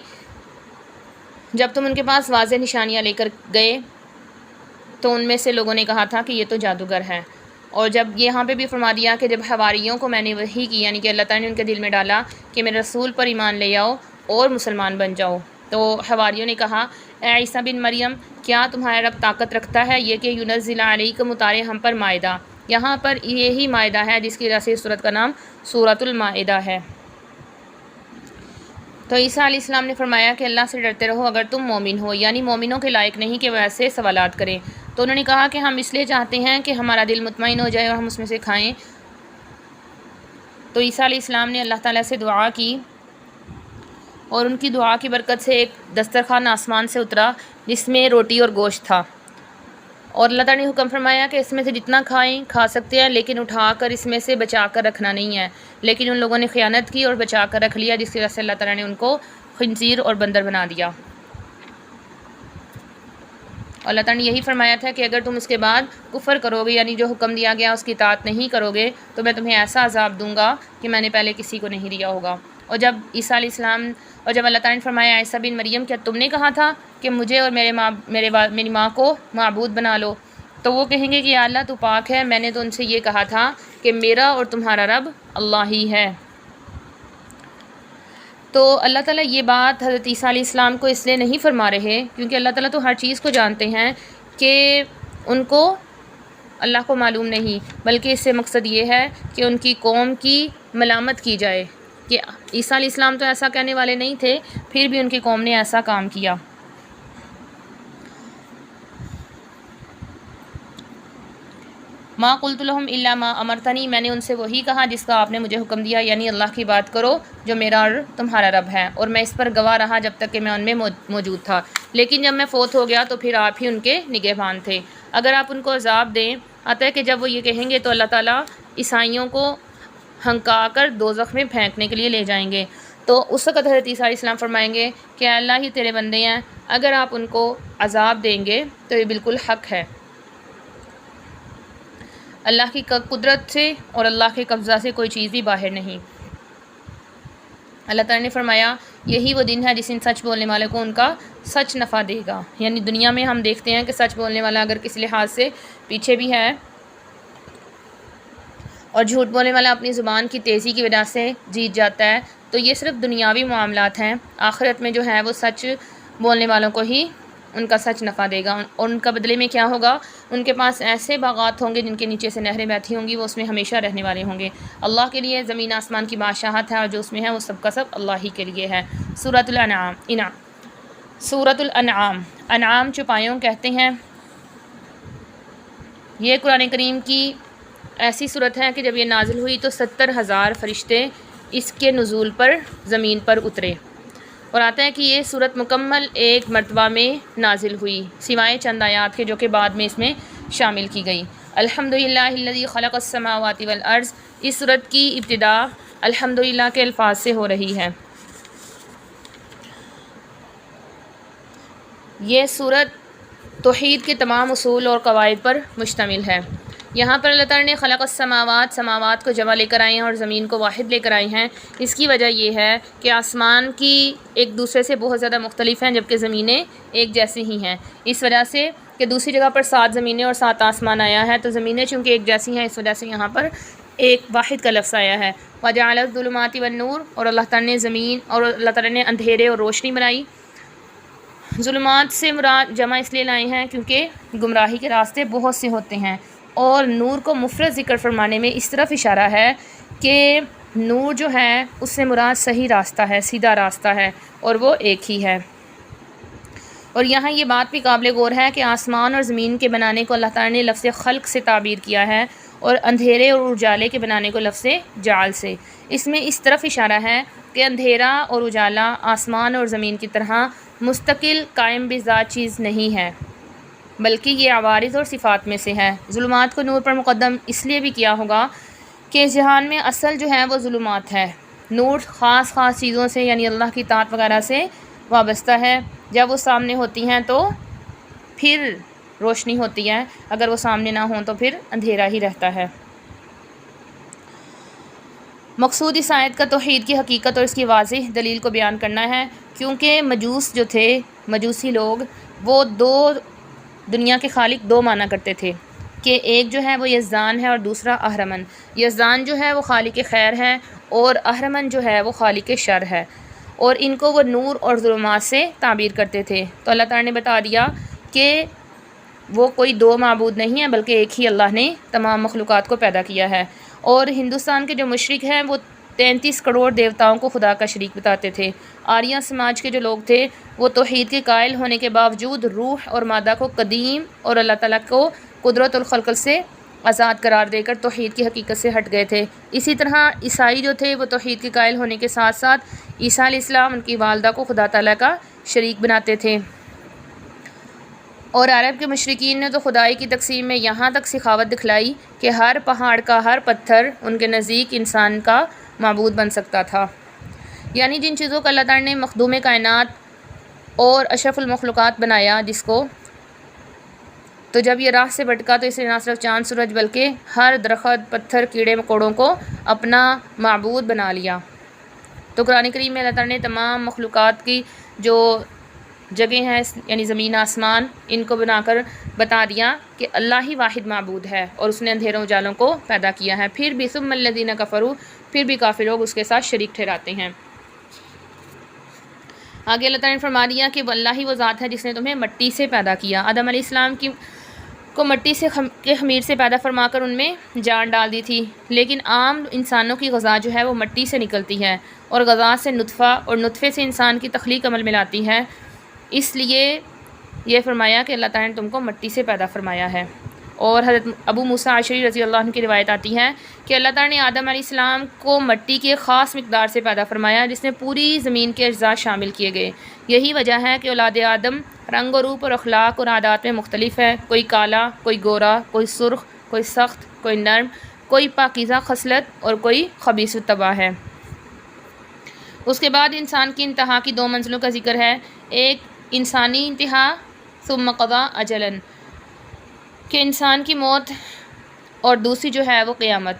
Speaker 1: جب تم ان کے پاس واضح نشانیاں لے کر گئے تو ان میں سے لوگوں نے کہا تھا کہ یہ تو جادوگر ہے۔ اور جب یہاں پہ بھی فرما دیا کہ جب حواریوں کو میں نے وحی کی، یعنی کہ اللہ تعالیٰ نے ان کے دل میں ڈالا کہ میرے رسول پر ایمان لے آؤ اور مسلمان بن جاؤ، تو حواریوں نے کہا اے عیسیٰ بن مریم، کیا تمہارا رب طاقت رکھتا ہے یہ کہ ینزل علیکم، اتارے ہم پر مائدہ؟ یہاں پر یہی مائدہ ہے جس کی وجہ سے اس سورت کا نام سورۃ المائدہ ہے۔ تو عیسیٰ علیہ السلام نے فرمایا کہ اللہ سے ڈرتے رہو اگر تم مومن ہو، یعنی مومنوں کے لائق نہیں کہ وہ ایسے سوالات کریں۔ تو انہوں نے کہا کہ ہم اس لیے چاہتے ہیں کہ ہمارا دل مطمئن ہو جائے اور ہم اس میں سے کھائیں۔ تو عیسیٰ علیہ السلام نے اللہ تعالیٰ سے دعا کی اور ان کی دعا کی برکت سے ایک دسترخوان آسمان سے اترا جس میں روٹی اور گوشت تھا، اور اللہ تعالیٰ نے حکم فرمایا کہ اس میں سے جتنا کھائیں کھا سکتے ہیں، لیکن اٹھا کر اس میں سے بچا کر رکھنا نہیں ہے۔ لیکن ان لوگوں نے خیانت کی اور بچا کر رکھ لیا، جس کی وجہ سے اللہ تعالیٰ نے ان کو خنزیر اور بندر بنا دیا۔ اور اللہ تعالیٰ نے یہی فرمایا تھا کہ اگر تم اس کے بعد کفر کرو گے، یعنی جو حکم دیا گیا اس کی اطاعت نہیں کرو گے، تو میں تمہیں ایسا عذاب دوں گا کہ میں نے پہلے کسی کو نہیں دیا ہوگا۔ اور جب عیسیٰ علیہ السلام اور جب اللہ تعالیٰ نے فرمایا عیسیٰ بن مریم کیا تم نے کہا تھا کہ مجھے اور میری ماں کو معبود بنا لو، تو وہ کہیں گے کہ یا اللہ تو پاک ہے، میں نے تو ان سے یہ کہا تھا کہ میرا اور تمہارا رب اللہ ہی ہے۔ تو اللہ تعالیٰ یہ بات حضرت عیسیٰ علیہ السلام کو اس لیے نہیں فرما رہے کیونکہ اللہ تعالیٰ تو ہر چیز کو جانتے ہیں کہ ان کو اللہ کو معلوم نہیں، بلکہ اس سے مقصد یہ ہے کہ ان کی قوم کی ملامت کی جائے کہ عیسیٰ علیہ السلام تو ایسا کہنے والے نہیں تھے، پھر بھی ان کی قوم نے ایسا کام کیا۔ ما قلت لهم الا ما امرتنی، میں نے ان سے وہی کہا جس کا آپ نے مجھے حکم دیا، یعنی اللہ کی بات کرو جو میرا اور تمہارا رب ہے، اور میں اس پر گواہ رہا جب تک کہ میں ان میں موجود تھا، لیکن جب میں فوت ہو گیا تو پھر آپ ہی ان کے نگہبان تھے۔ اگر آپ ان کو عذاب دیں، آتا ہے کہ جب وہ یہ کہیں گے تو اللہ تعالیٰ عیسائیوں کو ہنکا کر دوزخ میں پھینکنے کے لیے لے جائیں گے، تو اس وقت حضرت عیسیٰ علیہ السلام فرمائیں گے کہ اللہ ہی تیرے بندے ہیں، اگر آپ ان کو عذاب دیں گے تو یہ بالکل حق ہے۔ اللہ کی قدرت سے اور اللہ کے قبضہ سے کوئی چیز بھی باہر نہیں۔ اللہ تعالیٰ نے فرمایا یہی وہ دن ہے جس دن سچ بولنے والے کو ان کا سچ نفع دے گا، یعنی دنیا میں ہم دیکھتے ہیں کہ سچ بولنے والا اگر کسی لحاظ سے پیچھے بھی ہے اور جھوٹ بولنے والا اپنی زبان کی تیزی کی وجہ سے جیت جاتا ہے، تو یہ صرف دنیاوی معاملات ہیں، آخرت میں جو ہے وہ سچ بولنے والوں کو ہی ان کا سچ نفع دے گا، اور ان کا بدلے میں کیا ہوگا، ان کے پاس ایسے باغات ہوں گے جن کے نیچے سے نہریں بہتی ہوں گی، وہ اس میں ہمیشہ رہنے والے ہوں گے۔ اللہ کے لیے زمین آسمان کی بادشاہت ہے، اور جو اس میں ہے وہ سب کا سب اللہ ہی کے لیے ہے۔ سورۃ الانعام، سورۃ الانعام، انعام چوپایوں کہتے ہیں۔ یہ قرآن کریم کی ایسی صورت ہے کہ جب یہ نازل ہوئی تو 70,000 فرشتے اس کے نزول پر زمین پر اترے، اور آتا ہے کہ یہ صورت مکمل ایک مرتبہ میں نازل ہوئی سوائے چند آیات کے جو کہ بعد میں اس میں شامل کی گئی۔ الحمدللہ الذی خلق السماوات والارض، اس صورت کی ابتدا الحمدللہ کے الفاظ سے ہو رہی ہے۔ یہ صورت توحید کے تمام اصول اور قواعد پر مشتمل ہے۔ یہاں پر اللہ تعالیٰ نے خلق السماوات، سماوات کو جمع لے کر آئے ہیں اور زمین کو واحد لے کر آئے ہیں۔ اس کی وجہ یہ ہے کہ آسمان کی ایک دوسرے سے بہت زیادہ مختلف ہیں، جبکہ زمینیں ایک جیسی ہی ہیں۔ اس وجہ سے کہ دوسری جگہ پر 7 زمینیں اور 7 آسمان آیا ہے، تو زمینیں چونکہ ایک جیسی ہیں، اس وجہ سے یہاں پر ایک واحد کا لفظ آیا ہے۔ وَجَعَلَ الظُّلُمَاتِ وَالنُّورَ، اور اللہ تعالیٰ نے زمین اور اللہ تعالیٰ نے اندھیرے اور روشنی بنائی۔ ظلمات سے مراد جمع اس لیے لائے ہیں کیونکہ گمراہی کے راستے بہت سے ہوتے ہیں، اور نور کو مفرد ذکر فرمانے میں اس طرف اشارہ ہے کہ نور جو ہے اس سے مراد صحیح راستہ ہے، سیدھا راستہ ہے، اور وہ ایک ہی ہے۔ اور یہاں یہ بات بھی قابل غور ہے کہ آسمان اور زمین کے بنانے کو اللہ تعالیٰ نے لفظ خلق سے تعبیر کیا ہے، اور اندھیرے اور اجالے کے بنانے کو لفظ جعل سے۔ اس میں اس طرف اشارہ ہے کہ اندھیرا اور اجالا آسمان اور زمین کی طرح مستقل قائم بذات چیز نہیں ہے، بلکہ یہ عوارض اور صفات میں سے ہے۔ ظلمات کو نور پر مقدم اس لیے بھی کیا ہوگا کہ اس جہان میں اصل جو ہے وہ ظلمات ہے، نور خاص چیزوں سے یعنی اللہ کی طاعت وغیرہ سے وابستہ ہے۔ جب وہ سامنے ہوتی ہیں تو پھر روشنی ہوتی ہے، اگر وہ سامنے نہ ہوں تو پھر اندھیرا ہی رہتا ہے۔ مقصود اس آیت کا توحید کی حقیقت اور اس کی واضح دلیل کو بیان کرنا ہے، کیونکہ مجوس جو تھے، مجوسی لوگ، وہ دنیا کے خالق 2 مانا کرتے تھے کہ ایک جو ہے وہ یزدان ہے اور دوسرا اہرمن۔ یزدان جو ہے وہ خالق خیر ہے، اور اہرمن جو ہے وہ خالق شر ہے، اور ان کو وہ نور اور ظلمات سے تعبیر کرتے تھے۔ تو اللہ تعالیٰ نے بتا دیا کہ وہ کوئی 2 معبود نہیں ہیں، بلکہ ایک ہی اللہ نے تمام مخلوقات کو پیدا کیا ہے۔ اور ہندوستان کے جو مشرک ہیں وہ 33 کروڑ دیوتاؤں کو خدا کا شریک بتاتے تھے۔ آریہ سماج کے جو لوگ تھے وہ توحید کے قائل ہونے کے باوجود روح اور مادہ کو قدیم اور اللہ تعالیٰ کو قدرت الخلق سے آزاد قرار دے کر توحید کی حقیقت سے ہٹ گئے تھے۔ اسی طرح عیسائی جو تھے وہ توحید کے قائل ہونے کے ساتھ ساتھ عیسیٰ علیہ السلام ان کی والدہ کو خدا تعالیٰ کا شریک بناتے تھے۔ اور عرب کے مشرکین نے تو خدائی کی تقسیم میں یہاں تک سخاوت دکھلائی کہ ہر پہاڑ کا ہر پتھر ان کے نزدیک انسان کا معبود بن سکتا تھا۔ یعنی جن چیزوں کا اللہ تعالیٰ نے مخدوم کائنات اور اشرف المخلوقات بنایا جس کو، تو جب یہ راہ سے بھٹکا تو اسے نہ صرف چاند سورج بلکہ ہر درخت، پتھر، کیڑے مکوڑوں کو اپنا معبود بنا لیا۔ تو قرآن کریم میں اللہ تعالیٰ نے تمام مخلوقات کی جو جگہ ہیں یعنی زمین آسمان، ان کو بنا کر بتا دیا کہ اللہ ہی واحد معبود ہے، اور اس نے اندھیروں اجالوں کو پیدا کیا ہے۔ پھر بھی ثم الذین کفروا، پھر بھی کافر لوگ اس کے ساتھ شریک ٹھہراتے ہیں۔ آگے اللہ تعالیٰ نے فرما دیا کہ اللہ ہی وہ ذات ہے جس نے تمہیں مٹی سے پیدا کیا۔ آدم علیہ السلام کو مٹی سے کے خمیر سے پیدا فرما کر ان میں جان ڈال دی تھی، لیکن عام انسانوں کی غذا جو ہے وہ مٹی سے نکلتی ہے، اور غذا سے نطفہ، اور نطفے سے انسان کی تخلیق عمل میں لاتی ہے۔ اس لیے یہ فرمایا کہ اللہ تعالیٰ نے تم کو مٹی سے پیدا فرمایا ہے۔ اور حضرت ابو موسیٰ اشعری رضی اللہ عنہ کی روایت آتی ہے کہ اللہ تعالیٰ نے آدم علیہ السلام کو مٹی کی ایک خاص مقدار سے پیدا فرمایا جس میں پوری زمین کے اجزاء شامل کیے گئے۔ یہی وجہ ہے کہ اولاد آدم رنگ و روپ اور اخلاق اور عادات میں مختلف ہے، کوئی کالا، کوئی گورا، کوئی سرخ، کوئی سخت، کوئی نرم، کوئی پاکیزہ خصلت اور کوئی خبیث الطبع ہے۔ اس کے بعد انسان کی انتہا کی 2 منزلوں کا ذکر ہے، ایک انسانی انتہا ثم قضا اجلاً کہ انسان کی موت، اور دوسری جو ہے وہ قیامت۔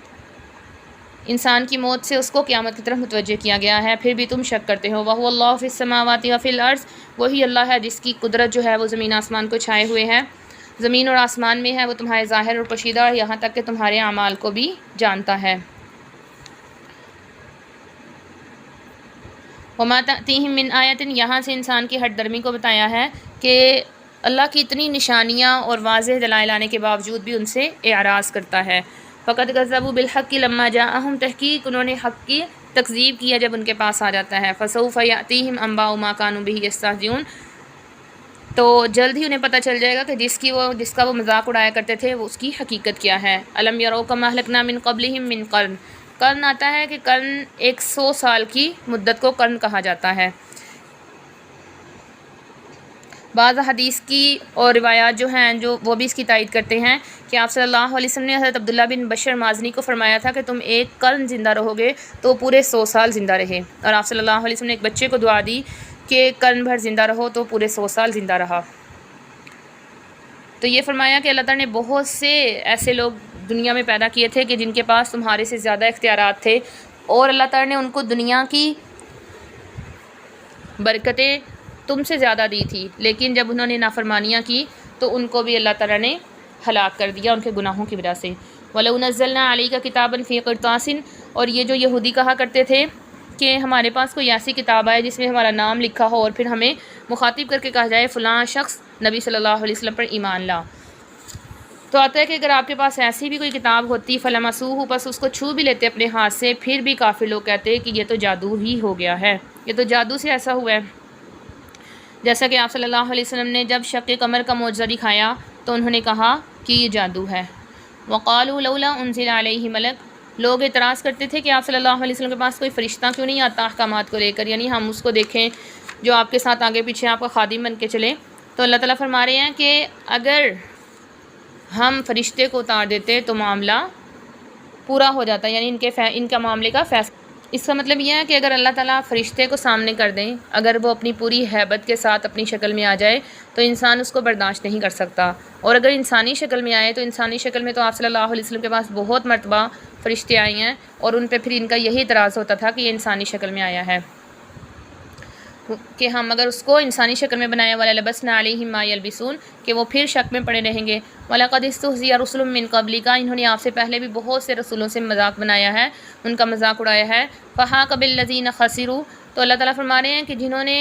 Speaker 1: انسان کی موت سے اس کو قیامت کی طرف متوجہ کیا گیا ہے۔ پھر بھی تم شک کرتے ہو۔ وَهُوَ اللَّهُ فِي السَّمَاوَاتِ وَفِي الْأَرْضِ، وہی اللہ ہے جس کی قدرت جو ہے وہ زمین آسمان کو چھائے ہوئے ہے، زمین اور آسمان میں ہے، وہ تمہارے ظاہر اور پوشیدہ، یہاں تک کہ تمہارے اعمال کو بھی جانتا ہے۔ وما تأتیہم من آیۃ، یہاں سے انسان کی ہٹ درمی کو بتایا ہے کہ اللہ کی اتنی نشانیاں اور واضح دلائل آنے کے باوجود بھی ان سے اعراض کرتا ہے۔ فقد کذبوا بالحق لما جاءہم، تحقیق انہوں نے حق کی تکذیب کیا جب ان کے پاس آ جاتا ہے۔ فسوف یأتیہم انباء ما کانوا بہ یستہزئون، تو جلد ہی انہیں پتہ چل جائے گا کہ جس کا وہ مذاق اڑایا کرتے تھے وہ اس کی حقیقت کیا ہے۔ الم یروا کما اہلکنا من قبلہم من قرن، قرن آتا ہے کہ قرن 100 سال کی مدت کو قرن کہا جاتا ہے۔ بعض حدیث کی اور روایات جو ہیں وہ بھی اس کی تائید کرتے ہیں کہ آپ صلی اللہ علیہ وسلم نے حضرت عبداللہ بن بشر مازنی کو فرمایا تھا کہ تم ایک قرن زندہ رہو گے تو پورے 100 سال زندہ رہے، اور آپ صلی اللہ علیہ وسلم نے ایک بچے کو دعا دی کہ قرن بھر زندہ رہو تو پورے 100 سال زندہ رہا۔ تو یہ فرمایا کہ اللہ تعالیٰ نے بہت سے ایسے لوگ دنیا میں پیدا کیے تھے کہ جن کے پاس تمہارے سے زیادہ اختیارات تھے، اور اللہ تعالیٰ نے ان کو دنیا کی برکتیں تم سے زیادہ دی تھی، لیکن جب انہوں نے نافرمانیاں کی تو ان کو بھی اللہ تعالیٰ نے ہلاک کر دیا ان کے گناہوں کی وجہ سے۔ وَلَوْ نَزَّلْنَا عَلَيْكَ كِتَابًا فِي قِرْطَاسٍ، اور یہ جو یہودی کہا کرتے تھے کہ ہمارے پاس کوئی ایسی کتاب آئے جس میں ہمارا نام لکھا ہو اور پھر ہمیں مخاطب کر کے کہا جائے فلاں شخص نبی صلی اللہ علیہ وسلم پر ایمان لا، تو آتا ہے کہ اگر آپ کے پاس ایسی بھی کوئی کتاب ہوتی فَلَمَسُوهُ، بس اس کو چھو بھی لیتے اپنے ہاتھ سے، پھر بھی کافر لوگ کہتے کہ یہ تو جادو ہی ہو گیا ہے، یہ تو جادو سے ایسا ہوا ہے۔ جیسا کہ آپ صلی اللہ علیہ وسلم نے جب شق قمر کا معجزہ دکھایا تو انہوں نے کہا کہ یہ جادو ہے۔ وَقَالُوا لَوْلَا أُنزِلَ عَلَيْهِ مَلَكٌ، لوگ اعتراض کرتے تھے کہ آپ صلی اللہ علیہ وسلم کے پاس کوئی فرشتہ کیوں نہیں آتا احکامات کو لے کر، یعنی ہم اس کو دیکھیں جو آپ کے ساتھ آگے پیچھے آپ کا خادم بن کے چلے۔ تو اللہ تعالیٰ فرما رہے ہیں کہ اگر ہم فرشتے کو اتار دیتے تو معاملہ پورا ہو جاتا، یعنی ان کا معاملے کا فیصلہ۔ اس کا مطلب یہ ہے کہ اگر اللہ تعالیٰ فرشتے کو سامنے کر دیں، اگر وہ اپنی پوری ہیبت کے ساتھ اپنی شکل میں آ جائے تو انسان اس کو برداشت نہیں کر سکتا، اور اگر انسانی شکل میں آئے تو انسانی شکل میں تو آپ صلی اللہ علیہ وسلم کے پاس بہت مرتبہ فرشتے آئے ہیں، اور ان پہ پھر ان کا یہی اعتراض ہوتا تھا کہ یہ انسانی شکل میں آیا ہے، کہ ہم اگر اس کو انسانی شکل میں بنایا والا لبسنا علیہم ما یلبسون، کہ وہ پھر شک میں پڑے رہیں گے۔ وَلَقَدِ اسْتُهْزِئَ رُسُلٌ مِّن قَبْلِكَ، انہوں نے آپ سے پہلے بھی بہت سے رسولوں سے مذاق بنایا ہے، ان کا مذاق اڑایا ہے۔ فَحَاقَ بِالَّذِينَ خَسِرُوا، تو اللہ تعالیٰ فرما رہے ہیں کہ جنہوں نے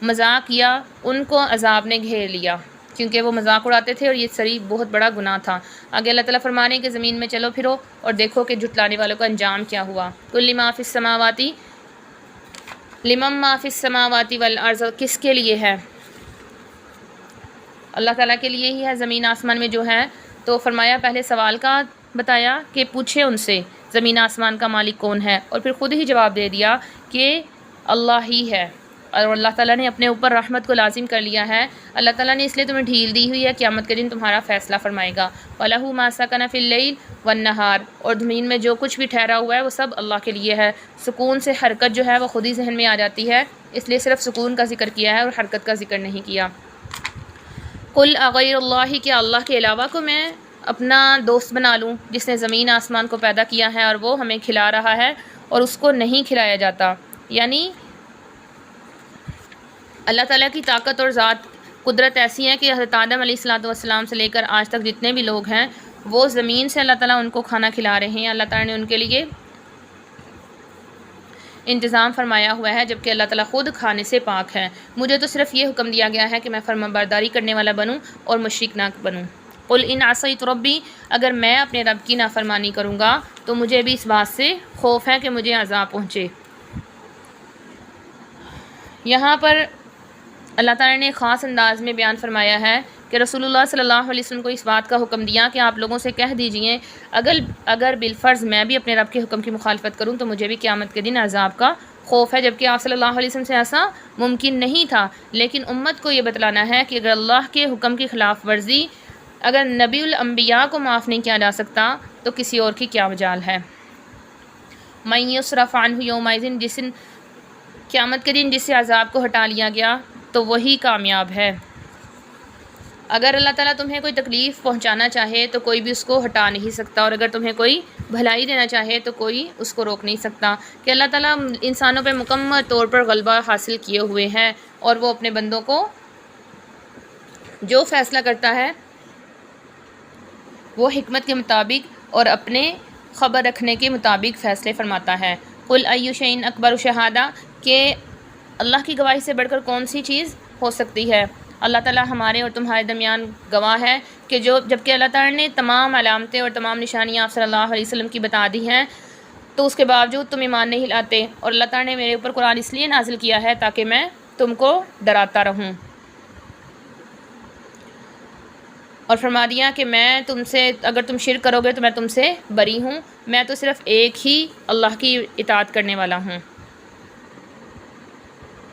Speaker 1: مذاق کیا ان کو عذاب نے گھیر لیا، کیونکہ وہ مذاق اڑاتے تھے اور یہ سری بہت بڑا گناہ تھا۔ آگے اللہ تعالیٰ فرما رہے ہیں کہ زمین میں چلو پھرو اور دیکھو کہ جھٹلانے والوں کا انجام کیا ہوا۔ قُلْ مَا فِي السَّمَاوَاتِ لمن ما فی السماوات والارض، کس کے لیے ہے؟ اللہ تعالیٰ کے لیے ہی ہے زمین آسمان میں جو ہے۔ تو فرمایا پہلے سوال کا بتایا کہ پوچھے ان سے زمین آسمان کا مالک کون ہے، اور پھر خود ہی جواب دے دیا کہ اللہ ہی ہے، اور اللہ تعالیٰ نے اپنے اوپر رحمت کو لازم کر لیا ہے۔ اللہ تعالیٰ نے اس لیے تمہیں ڈھیل دی ہوئی ہے، قیامت کے دن تمہارا فیصلہ فرمائے گا۔ وَلَهُ مَا سَكَنَ فِي اللَّيْلِ وَالنَّهَارِ، اور زمین میں جو کچھ بھی ٹھہرا ہوا ہے وہ سب اللہ کے لیے ہے۔ سکون سے حرکت جو ہے وہ خود ہی ذہن میں آ جاتی ہے، اس لیے صرف سکون کا ذکر کیا ہے اور حرکت کا ذکر نہیں کیا۔ قُلْ أَغَيْرَ اللَّهِ، کہ اللہ کے علاوہ کو میں اپنا دوست بنا لوں جس نے زمین آسمان کو پیدا کیا ہے اور وہ ہمیں کھلا رہا ہے اور اس کو نہیں کھلایا جاتا، یعنی اللہ تعالیٰ کی طاقت اور ذات قدرت ایسی ہے کہ حضرت آدم علیہ السلام سے لے کر آج تک جتنے بھی لوگ ہیں وہ زمین سے اللہ تعالیٰ ان کو کھانا کھلا رہے ہیں، اللہ تعالیٰ نے ان کے لیے انتظام فرمایا ہوا ہے، جبکہ اللہ تعالیٰ خود کھانے سے پاک ہے۔ مجھے تو صرف یہ حکم دیا گیا ہے کہ میں فرمانبرداری کرنے والا بنوں اور مشرک نہ بنوں۔ قُلْ إِنْ عَصَيْتُ رَبِّي، اگر میں اپنے رب کی نافرمانی کروں گا تو مجھے بھی اس بات سے خوف ہے کہ مجھے عذاب پہنچے۔ یہاں پر اللہ تعالیٰ نے خاص انداز میں بیان فرمایا ہے کہ رسول اللہ صلی اللہ علیہ وسلم کو اس بات کا حکم دیا کہ آپ لوگوں سے کہہ دیجئے اگر بالفرض میں بھی اپنے رب کے حکم کی مخالفت کروں تو مجھے بھی قیامت کے دن عذاب کا خوف ہے، جبکہ آپ صلی اللہ علیہ وسلم سے ایسا ممکن نہیں تھا، لیکن امت کو یہ بتلانا ہے کہ اگر اللہ کے حکم کی خلاف ورزی اگر نبی الانبیاء کو معاف نہیں کیا جا سکتا تو کسی اور کی کیا مجال ہے۔ مَن یصرف عنہ یومئذ، جس قیامت کے دن جس سے عذاب کو ہٹا لیا گیا تو وہی کامیاب ہے۔ اگر اللہ تعالیٰ تمہیں کوئی تکلیف پہنچانا چاہے تو کوئی بھی اس کو ہٹا نہیں سکتا، اور اگر تمہیں کوئی بھلائی دینا چاہے تو کوئی اس کو روک نہیں سکتا، کہ اللہ تعالیٰ انسانوں پہ مکمل طور پر غلبہ حاصل کیے ہوئے ہیں، اور وہ اپنے بندوں کو جو فیصلہ کرتا ہے وہ حکمت کے مطابق اور اپنے خبر رکھنے کے مطابق فیصلے فرماتا ہے۔ قُلْ أَيُّ شَيْءٍ أَكْبَرُ شَهَادَةً، کہ اللہ کی گواہی سے بڑھ کر کون سی چیز ہو سکتی ہے؟ اللہ تعالیٰ ہمارے اور تمہارے درمیان گواہ ہے کہ جب کہ اللہ تعالیٰ نے تمام علامتیں اور تمام نشانیاں آپ صلی اللہ علیہ وسلم کی بتا دی ہیں، تو اس کے باوجود تم ایمان نہیں لاتے، اور اللہ تعالیٰ نے میرے اوپر قرآن اس لیے نازل کیا ہے تاکہ میں تم کو ڈراتا رہوں، اور فرما دیا کہ میں تم سے اگر تم شرک کرو گے تو میں تم سے بری ہوں، میں تو صرف ایک ہی اللہ کی اطاعت کرنے والا ہوں۔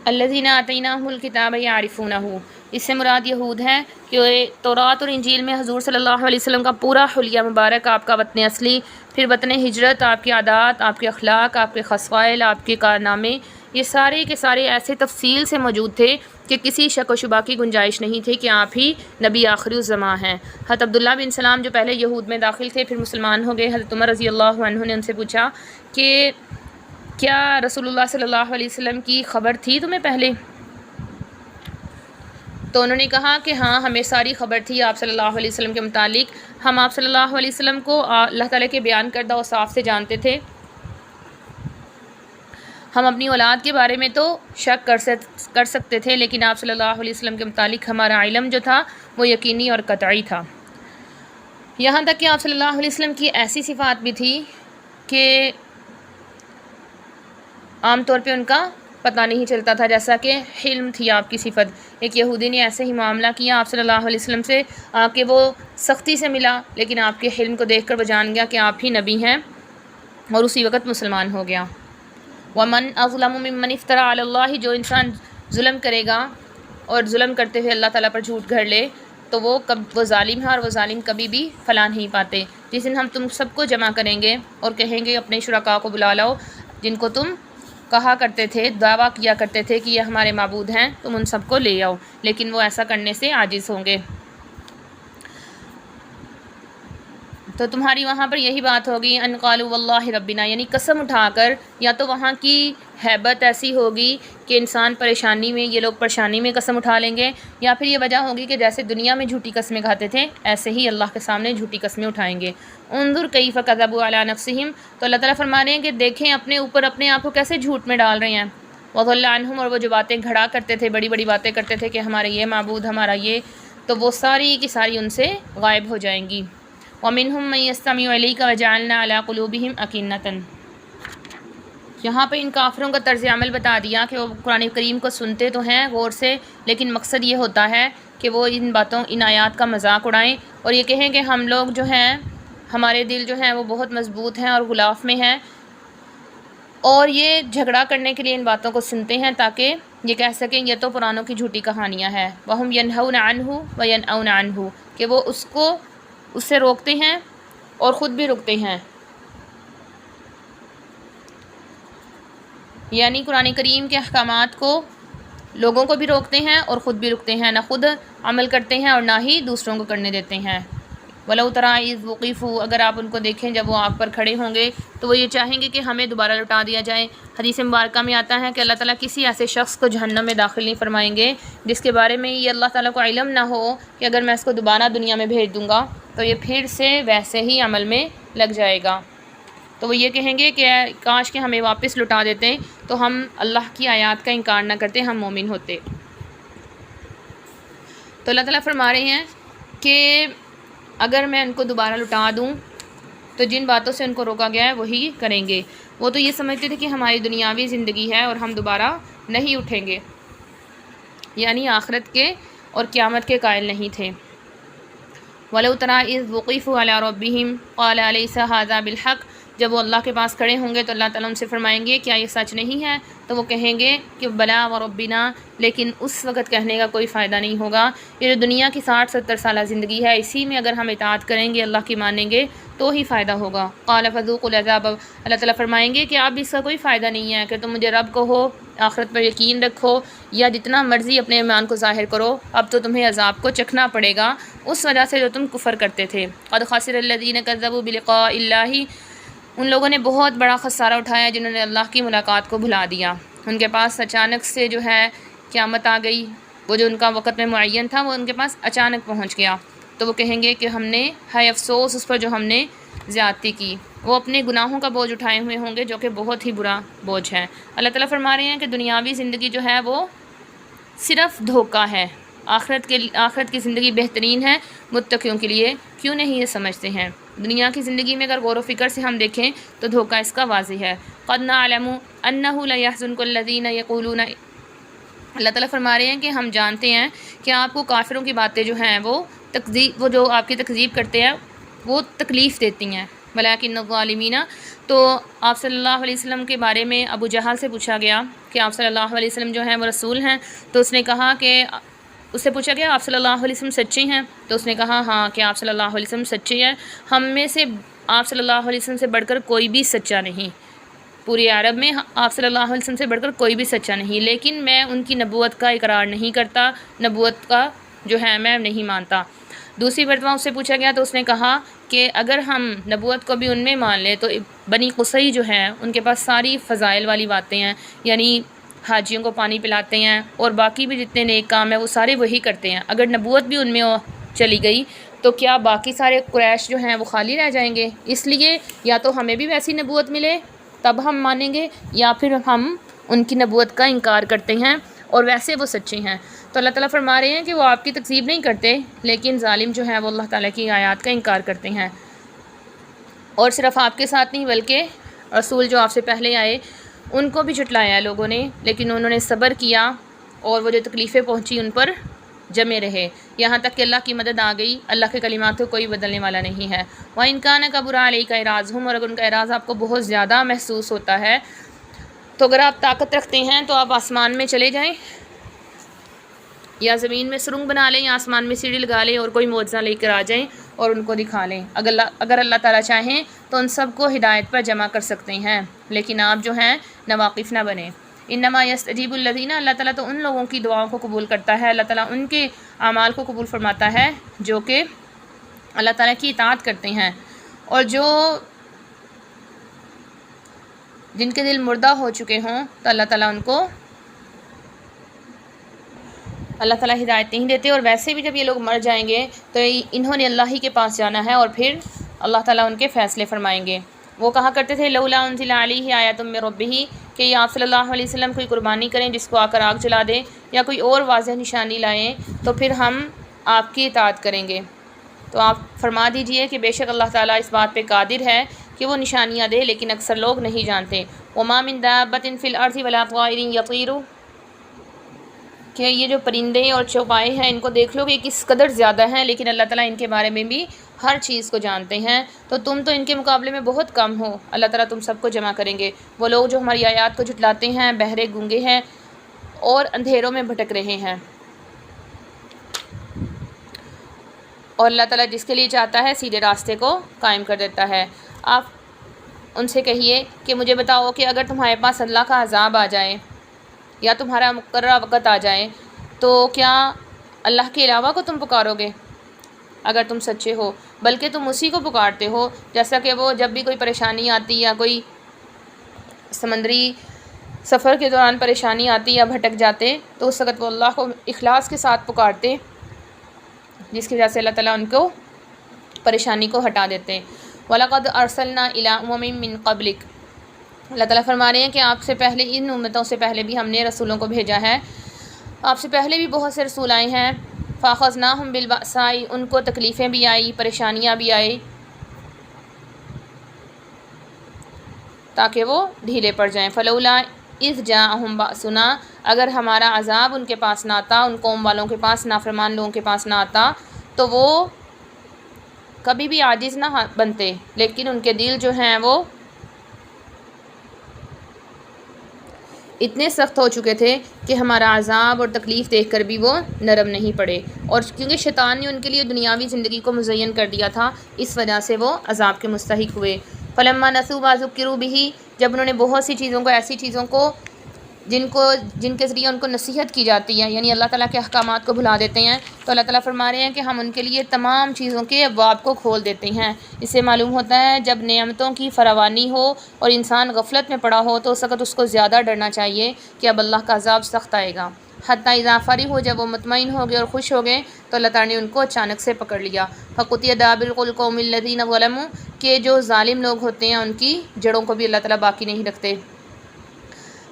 Speaker 1: الذین آتیناہم الکتاب یعرفونہ، اس سے مراد یہود ہیں کہ تورات اور انجیل میں حضور صلی اللہ علیہ وسلم کا پورا حلیہ مبارک، آپ کا وطن اصلی، پھر وطن ہجرت، آپ کی عادات، آپ کے اخلاق، آپ کے خصائل، آپ کے کارنامے، یہ سارے کے سارے ایسے تفصیل سے موجود تھے کہ کسی شک و شبہ کی گنجائش نہیں تھی کہ آپ ہی نبی آخری الزماں ہیں۔ حضرت عبداللہ بن سلام جو پہلے یہود میں داخل تھے پھر مسلمان ہو گئے، حضرت عمر رضی اللہ عنہ نے ان سے پوچھا کہ کیا رسول اللہ صلی اللہ علیہ وسلم کی خبر تھی تمہیں پہلے؟ تو انہوں نے کہا کہ ہاں، ہمیں ساری خبر تھی آپ صلی اللہ علیہ وسلم کے متعلق، ہم آپ صلی اللہ علیہ وسلم کو اللہ تعالیٰ کے بیان کردہ اوصاف سے جانتے تھے، ہم اپنی اولاد کے بارے میں تو شک کر سکتے تھے، لیکن آپ صلی اللہ علیہ وسلم کے متعلق ہمارا علم جو تھا وہ یقینی اور قطعی تھا۔ یہاں تک کہ آپ صلی اللہ علیہ وسلم کی ایسی صفات بھی تھی کہ عام طور پہ ان کا پتہ نہیں چلتا تھا، جیسا کہ حلم تھی آپ کی صفت۔ ایک یہودی نے ایسے ہی معاملہ کیا آپ صلی اللہ علیہ وسلم سے کہ وہ سختی سے ملا، لیکن آپ کے حلم کو دیکھ کر وہ جان گیا کہ آپ ہی نبی ہیں، اور اسی وقت مسلمان ہو گیا۔ وَمَنْ أَظْلَمُ مِمَّنِ افْتَرَىٰ عَلَى اللَّهِ، جو انسان ظلم کرے گا اور ظلم کرتے ہوئے اللہ تعالیٰ پر جھوٹ گھڑ لے تو وہ ظالم ہے، اور وہ ظالم کبھی بھی فلاح نہیں پاتے۔ جس دن ہم تم سب کو جمع کریں گے اور کہیں گے اپنے شرکاء کو بلا لاؤ جن کو تم کہا کرتے تھے، دعویٰ کیا کرتے تھے کہ یہ ہمارے معبود ہیں، تم ان سب کو لے آؤ، لیکن وہ ایسا کرنے سے عاجز ہوں گے۔ تو تمہاری وہاں پر یہی بات ہوگی، ان قالوا واللہ ربنا، یعنی قسم اٹھا کر، یا تو وہاں کی ہیبت ایسی ہوگی کہ انسان پریشانی میں، یہ لوگ پریشانی میں قسم اٹھا لیں گے، یا پھر یہ وجہ ہوگی کہ جیسے دنیا میں جھوٹی قسمیں کھاتے تھے ایسے ہی اللہ کے سامنے جھوٹی قسمیں اٹھائیں گے۔ انظر کیف کذبوا علی نفسہم، تو اللہ تعالیٰ فرما رہے ہیں کہ دیکھیں اپنے اوپر اپنے آپ کو کیسے جھوٹ میں ڈال رہے ہیں۔ وضل عنہم، اور وہ جو باتیں گھڑا کرتے تھے، بڑی بڑی باتیں کرتے تھے کہ ہمارا یہ معبود، ہمارا یہ، تو وہ ساری کی ساری ان سے غائب ہو جائیں گی۔ وَمِنْهُمْ مَنْ يَسْتَمِعُ إِلَيْكَ وَجَعَلْنَا عَلَىٰ قُلُوبِهِمْ أَكِنَّةً، یہاں پہ ان کافروں کا طرز عمل بتا دیا کہ وہ قرآن کریم کو سنتے تو ہیں غور سے، لیکن مقصد یہ ہوتا ہے کہ وہ ان باتوں، ان آیات کا مذاق اڑائیں اور یہ کہیں کہ ہم لوگ جو ہیں، ہمارے دل جو ہیں وہ بہت مضبوط ہیں اور غلاف میں ہیں، اور یہ جھگڑا کرنے کے لیے ان باتوں کو سنتے ہیں تاکہ یہ کہہ سکیں یہ تو پرانوں کی جھوٹی کہانیاں ہیں۔ وَهُمْ يَنْهَوْنَ عَنْهُ وَيَنْأَوْنَ عَنْهُ، کہ وہ اس سے روکتے ہیں اور خود بھی رکتے ہیں، یعنی قرآن کریم کے احکامات کو لوگوں کو بھی روکتے ہیں اور خود بھی رکتے ہیں، نہ خود عمل کرتے ہیں اور نہ ہی دوسروں کو کرنے دیتے ہیں۔ وَلَوْ تَرَىٰ إِذْ وُقِفُوا، اگر آپ ان کو دیکھیں جب وہ آگ پر کھڑے ہوں گے تو وہ یہ چاہیں گے کہ ہمیں دوبارہ لوٹا دیا جائے۔ حدیث مبارکہ میں آتا ہے کہ اللہ تعالیٰ کسی ایسے شخص کو جہنم میں داخل نہیں فرمائیں گے جس کے بارے میں یہ اللہ تعالیٰ کو علم نہ ہو کہ اگر میں اس کو دوبارہ دنیا میں بھیج دوں گا تو یہ پھر سے ویسے ہی عمل میں لگ جائے گا۔ تو وہ یہ کہیں گے کہ کاش کہ ہمیں واپس لوٹا دیتے تو ہم اللہ کی آیات کا انکار نہ کرتے، ہم مومن ہوتے۔ تو اللہ تعالیٰ فرما رہے ہیں کہ اگر میں ان کو دوبارہ لٹا دوں تو جن باتوں سے ان کو روکا گیا ہے وہی کریں گے۔ وہ تو یہ سمجھتے تھے کہ ہماری دنیاوی زندگی ہے اور ہم دوبارہ نہیں اٹھیں گے، یعنی آخرت کے اور قیامت کے قائل نہیں تھے۔ وَلَوْ تَرَىٰ إِذْ وُقِفُوا عَلَىٰ رَبِّهِمْ قَالَ أَلَيْسَ هَٰذَا بِالْحَقِّ، جب وہ اللہ کے پاس کھڑے ہوں گے تو اللہ تعالیٰ ان سے فرمائیں گے کیا یہ سچ نہیں ہے؟ تو وہ کہیں گے کہ بلا وربنا، لیکن اس وقت کہنے کا کوئی فائدہ نہیں ہوگا۔ یہ جو دنیا کی 60-70 سالہ زندگی ہے، اسی میں اگر ہم اطاعت کریں گے، اللہ کی مانیں گے تو ہی فائدہ ہوگا۔ قال فذوقوا العذاب، اللہ تعالیٰ فرمائیں گے کہ اب اس کا کوئی فائدہ نہیں ہے کہ تم مجھے رب کہو، آخرت پر یقین رکھو، یا جتنا مرضی اپنے ایمان کو ظاہر کرو، اب تو تمہیں عذاب کو چکھنا پڑے گا اس وجہ سے جو تم کفر کرتے تھے۔ قد خسر الذین کذبوا بلقاء اللہ، ان لوگوں نے بہت بڑا خسارہ اٹھایا جنہوں نے اللہ کی ملاقات کو بھلا دیا۔ ان کے پاس اچانک سے جو ہے قیامت آ گئی، وہ جو ان کا وقت میں معین تھا وہ ان کے پاس اچانک پہنچ گیا۔ تو وہ کہیں گے کہ ہم نے ہائے افسوس اس پر جو ہم نے زیادتی کی. وہ اپنے گناہوں کا بوجھ اٹھائے ہوئے ہوں گے جو کہ بہت ہی برا بوجھ ہے. اللہ تعالیٰ فرما رہے ہیں کہ دنیاوی زندگی جو ہے وہ صرف دھوکہ ہے، آخرت کی زندگی بہترین ہے متقیوں کے لیے. کیوں نہیں یہ سمجھتے ہیں؟ دنیا کی زندگی میں اگر غور و فکر سے ہم دیکھیں تو دھوکہ اس کا واضح ہے. قَدْ نَعْلَمُ أَنَّهُ لَيَحْزُنكَ الَّذِينَ يَقُولُونَ. اللہ تعالیٰ فرما رہے ہیں کہ ہم جانتے ہیں کہ آپ کو کافروں کی باتیں جو ہیں وہ جو آپ کی تکذیب کرتے ہیں وہ تکلیف دیتی ہیں. وَلَٰكِنَّ الظَّالِمِينَ. تو آپ صلی اللہ علیہ وسلم کے بارے میں ابو جہل سے پوچھا گیا کہ آپ صلی اللہ علیہ وسلم جو ہیں وہ رسول ہیں، تو اس نے کہا کہ اس سے پوچھا گیا آپ صلی اللہ علیہ وسلم سچے ہیں، تو اس نے کہا ہاں کہ آپ صلی اللہ علیہ وسلم سچے ہیں، ہم میں سے آپ صلی اللہ علیہ وسلم سے بڑھ کر کوئی بھی سچا نہیں، پوری عرب میں آپ صلی اللہ علیہ وسلم سے بڑھ کر کوئی بھی سچا نہیں، لیکن میں ان کی نبوت کا اقرار نہیں کرتا، نبوت کا جو ہے میں نہیں مانتا. دوسری مرتبہ اس سے پوچھا گیا تو اس نے کہا کہ اگر ہم نبوت کو بھی ان میں مان لیں تو بنی قصی جو ہیں ان کے پاس ساری فضائل والی باتیں ہیں، یعنی حاجیوں کو پانی پلاتے ہیں اور باقی بھی جتنے نیک کام ہیں وہ سارے وہی کرتے ہیں. اگر نبوت بھی ان میں چلی گئی تو کیا باقی سارے قریش جو ہیں وہ خالی رہ جائیں گے؟ اس لیے یا تو ہمیں بھی ویسی نبوت ملے تب ہم مانیں گے، یا پھر ہم ان کی نبوت کا انکار کرتے ہیں اور ویسے وہ سچے ہیں. تو اللہ تعالیٰ فرما رہے ہیں کہ وہ آپ کی تکذیب نہیں کرتے، لیکن ظالم جو ہیں وہ اللہ تعالیٰ کی آیات کا انکار کرتے ہیں. اور صرف آپ کے ساتھ نہیں بلکہ رسول جو آپ سے پہلے آئے ان کو بھی جھٹلایا ہے لوگوں نے، لیکن انہوں نے صبر کیا اور وہ جو تکلیفیں پہنچی ان پر جمے رہے، یہاں تک کہ اللہ کی مدد آ گئی. اللہ کے کلمات کو کوئی بدلنے والا نہیں ہے. وَإِنْ كَانَ كَبُرَ عَلَيْكَ إِعْرَاضُهُمْ. اور اگر ان کا اعراض آپ کو بہت زیادہ محسوس ہوتا ہے تو اگر آپ طاقت رکھتے ہیں تو آپ آسمان میں چلے جائیں یا زمین میں سرنگ بنا لیں یا آسمان میں سیڑھی لگا لیں اور کوئی معجزہ لے کر آ جائیں اور ان کو دکھا لیں. اگر اللہ تعالیٰ چاہیں تو ان سب کو ہدایت پر جمع کر سکتے ہیں، لیکن آپ جو ہیں ناواقف نہ بنیں. انما یستجیب الذین. اللہ تعالیٰ تو ان لوگوں کی دعاؤں کو قبول کرتا ہے، اللہ تعالیٰ ان کے اعمال کو قبول فرماتا ہے جو کہ اللہ تعالیٰ کی اطاعت کرتے ہیں. اور جن کے دل مردہ ہو چکے ہوں تو اللہ تعالیٰ ہدایت نہیں دیتے. اور ویسے بھی جب یہ لوگ مر جائیں گے تو انہوں نے اللہ ہی کے پاس جانا ہے اور پھر اللہ تعالیٰ ان کے فیصلے فرمائیں گے. وہ کہا کرتے تھے لولا انزل علیہ آیۃ من ربہ، کہ یہ آپ صلی اللہ علیہ وسلم کوئی قربانی کریں جس کو آ کر آگ جلا دے یا کوئی اور واضح نشانی لائیں تو پھر ہم آپ کی اطاعت کریں گے. تو آپ فرما دیجئے کہ بے شک اللہ تعالیٰ اس بات پہ قادر ہے کہ وہ نشانیاں دے، لیکن اکثر لوگ نہیں جانتے. وما من دابۃ فی الارض ولا طائر یطیر. کہ یہ جو پرندے اور چوپائے ہیں ان کو دیکھ لو کہ کس قدر زیادہ ہیں، لیکن اللہ تعالیٰ ان کے بارے میں بھی ہر چیز کو جانتے ہیں. تو تم تو ان کے مقابلے میں بہت کم ہو، اللہ تعالیٰ تم سب کو جمع کریں گے. وہ لوگ جو ہماری آیات کو جھٹلاتے ہیں بہرے گونگے ہیں اور اندھیروں میں بھٹک رہے ہیں، اور اللہ تعالیٰ جس کے لیے چاہتا ہے سیدھے راستے کو قائم کر دیتا ہے. آپ ان سے کہیے کہ مجھے بتاؤ کہ اگر تمہارے پاس اللہ کا عذاب آ جائے یا تمہارا مقررہ وقت آ جائے تو کیا اللہ کے علاوہ کو تم پکارو گے اگر تم سچے ہو؟ بلکہ تم اسی کو پکارتے ہو، جیسا کہ وہ جب بھی کوئی پریشانی آتی یا کوئی سمندری سفر کے دوران پریشانی آتی یا بھٹک جاتے تو اس وقت وہ اللہ کو اخلاص کے ساتھ پکارتے، جس کی وجہ سے اللہ تعالیٰ ان کو پریشانی کو ہٹا دیتے. وَلَقَدْ أَرْسَلْنَا إِلَىٰ أُمَمٍ مِّن قَبْلِكَ. اللہ تعالیٰ فرما رہے ہیں کہ آپ سے پہلے ان امتوں سے پہلے بھی ہم نے رسولوں کو بھیجا ہے، آپ سے پہلے بھی بہت سے رسول آئے ہیں. فَأَخَذْنَاهُمْ بِالْبَأْسَاءِ. ان کو تکلیفیں بھی آئی، پریشانیاں بھی آئی تاکہ وہ ڈھیلے پڑ جائیں. فَلَوْلَا إِذْ جَاءَهُمْ بَأْسُنَا. اگر ہمارا عذاب ان کے پاس نہ آتا، ان قوم والوں کے پاس، نافرمان لوگوں کے پاس نہ آتا تو وہ کبھی بھی عاجز نہ بنتے، لیکن ان کے دل جو ہیں وہ اتنے سخت ہو چکے تھے کہ ہمارا عذاب اور تکلیف دیکھ کر بھی وہ نرم نہیں پڑے. اور کیونکہ شیطان نے ان کے لیے دنیاوی زندگی کو مزین کر دیا تھا، اس وجہ سے وہ عذاب کے مستحق ہوئے. فَلَمَّا نَسُوا مَا ذُكِّرُوا بِهِ. جب انہوں نے بہت سی چیزوں کو، ایسی چیزوں کو جن کے ذریعے ان کو نصیحت کی جاتی ہے، یعنی اللہ تعالیٰ کے احکامات کو بھلا دیتے ہیں، تو اللہ تعالیٰ فرما رہے ہیں کہ ہم ان کے لیے تمام چیزوں کے ابواب کو کھول دیتے ہیں. اس سے معلوم ہوتا ہے جب نعمتوں کی فراوانی ہو اور انسان غفلت میں پڑا ہو تو اس وقت اس کو زیادہ ڈرنا چاہیے کہ اب اللہ کا عذاب سخت آئے گا. حتیٰ اذا فرحوا، جب وہ مطمئن ہو گئے اور خوش ہو گئے تو اللہ تعالیٰ نے ان کو اچانک سے پکڑ لیا۔ فقطع دابر القوم الذین ظلموا، کہ جو ظالم لوگ ہوتے ہیں ان کی جڑوں کو بھی اللہ تعالیٰ باقی نہیں رکھتے۔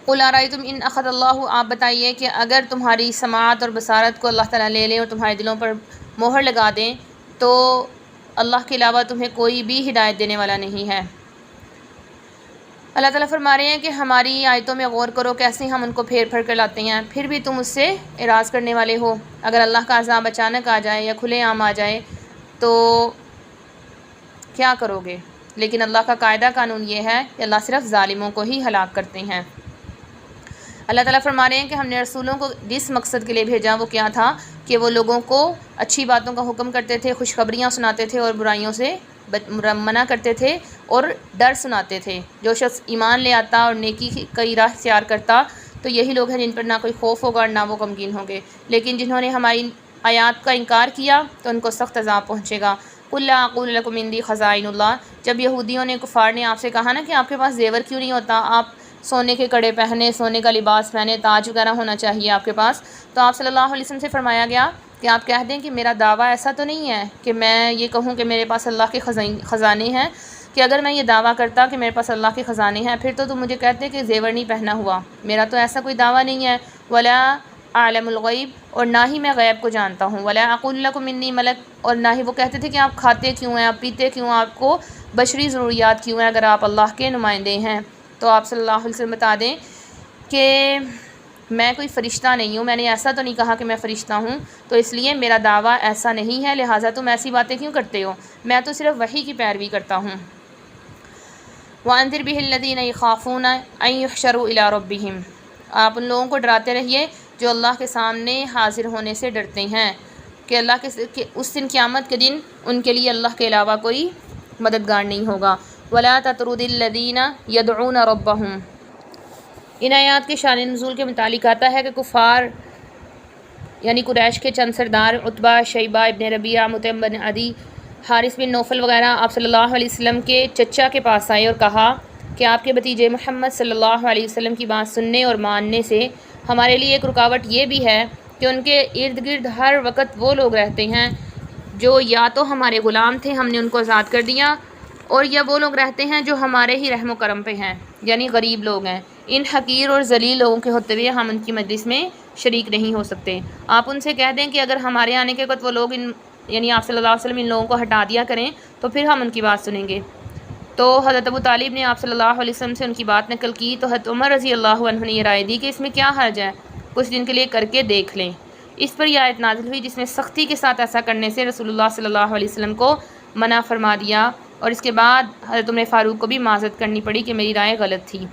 Speaker 1: قل ارأیتم ان اخذ اللہ، آپ بتائیے کہ اگر تمہاری سماعت اور بصارت کو اللہ تعالیٰ لے لیں اور تمہارے دلوں پر مہر لگا دیں تو اللہ کے علاوہ تمہیں کوئی بھی ہدایت دینے والا نہیں ہے۔ اللہ تعالیٰ فرما رہے ہیں کہ ہماری آیتوں میں غور کرو، کیسے ہم ان کو پھیر پھیر کر لاتے ہیں، پھر بھی تم اس سے اعراض کرنے والے ہو۔ اگر اللہ کا عذاب اچانک آ جائے یا کھلے عام آ جائے تو کیا کرو گے؟ لیکن اللہ کا قاعدہ قانون یہ ہے کہ اللہ صرف ظالموں کو ہی ہلاک کرتے ہیں۔ اللہ تعالیٰ فرما رہے ہیں کہ ہم نے رسولوں کو جس مقصد کے لیے بھیجا وہ کیا تھا کہ وہ لوگوں کو اچھی باتوں کا حکم کرتے تھے، خوشخبریاں سناتے تھے اور برائیوں سے منع کرتے تھے اور ڈر سناتے تھے۔ جو شخص ایمان لے آتا اور نیکی کی راہ اختیار کرتا تو یہی لوگ ہیں جن پر نہ کوئی خوف ہوگا اور نہ وہ غمگین ہوں گے، لیکن جنہوں نے ہماری آیات کا انکار کیا تو ان کو سخت عذاب پہنچے گا۔ قل لا اقول لکم عندی خزائن اللہ، جب یہودیوں نے کفار نے آپ سے کہا نا کہ آپ کے پاس زیور کیوں نہیں ہوتا، آپ سونے کے کڑے پہنے، سونے کا لباس پہنے، تاج وغیرہ ہونا چاہیے آپ کے پاس، تو آپ صلی اللہ علیہ وسلم سے فرمایا گیا کہ آپ کہہ دیں کہ میرا دعویٰ ایسا تو نہیں ہے کہ میں یہ کہوں کہ میرے پاس اللہ کے خزانے ہیں، کہ اگر میں یہ دعویٰ کرتا کہ میرے پاس اللہ کے خزانے ہیں پھر تو تم مجھے کہتے کہ زیور نہیں پہنا ہوا، میرا تو ایسا کوئی دعویٰ نہیں ہے۔ ولا عالم الغیب، اور نہ ہی میں غیب کو جانتا ہوں۔ ولا اقول لکم انی ملک، اور نہ ہی وہ کہتے تھے کہ آپ کھاتے کیوں ہیں، آپ پیتے کیوں، آپ کو بشری ضروریات کیوں ہیں اگر آپ اللہ کے نمائندے ہیں۔ تو آپ صلی اللہ علیہ وسلم بتا دیں کہ میں کوئی فرشتہ نہیں ہوں، میں نے ایسا تو نہیں کہا کہ میں فرشتہ ہوں، تو اس لیے میرا دعویٰ ایسا نہیں ہے، لہٰذا تم ایسی باتیں کیوں کرتے ہو، میں تو صرف وحی کی پیروی کرتا ہوں۔ وَأَنذِرْ بِهِ الَّذِينَ يَخَافُونَ أَن يُحْشَرُوا إِلَىٰ رَبِّهِمْ، آپ ان لوگوں کو ڈراتے رہیے جو اللہ کے سامنے حاضر ہونے سے ڈرتے ہیں کہ اللہ کے اس دن قیامت کے دن ان کے لیے اللہ کے علاوہ کوئی مددگار نہیں ہوگا۔ وَلَا تَطْرُدِ الَّذِينَ يَدْعُونَ رَبَّهُمْ، ان آیات کے شان نزول کے متعلق آتا ہے کہ کفار یعنی قریش کے چند سردار عتبہ، شیبہ ابن ربیعہ، مطعم بن عدی، حارث بن نوفل وغیرہ آپ صلی اللہ علیہ وسلم کے چچا کے پاس آئے اور کہا کہ آپ کے بھتیجے محمد صلی اللہ علیہ وسلم کی بات سننے اور ماننے سے ہمارے لیے ایک رکاوٹ یہ بھی ہے کہ ان کے ارد گرد ہر وقت وہ لوگ رہتے ہیں جو یا تو ہمارے غلام تھے ہم نے ان کو آزاد کر دیا، اور یا وہ لوگ رہتے ہیں جو ہمارے ہی رحم و کرم پہ ہیں، یعنی غریب لوگ ہیں۔ ان حقیر اور ذلیل لوگوں کے ہوتے ہوئے ہم ان کی مجلس میں شریک نہیں ہو سکتے۔ آپ ان سے کہہ دیں کہ اگر ہمارے آنے کے وقت وہ لوگ یعنی آپ صلی اللہ علیہ وسلم ان لوگوں کو ہٹا دیا کریں تو پھر ہم ان کی بات سنیں گے۔ تو حضرت ابو طالب نے آپ صلی اللہ علیہ وسلم سے ان کی بات نقل کی تو حضرت عمر رضی اللہ عنہ نے یہ رائے دی کہ اس میں کیا حرج ہے، کچھ دن کے لیے کر کے دیکھ لیں۔ اس پر یہ آیت نازل ہوئی جس میں سختی کے ساتھ ایسا کرنے سے رسول اللہ صلی اللہ علیہ وسلم کو منع فرما دیا، اور اس کے بعد حضرت عمر فاروق کو بھی معذرت کرنی پڑی کہ میری رائے غلط تھی۔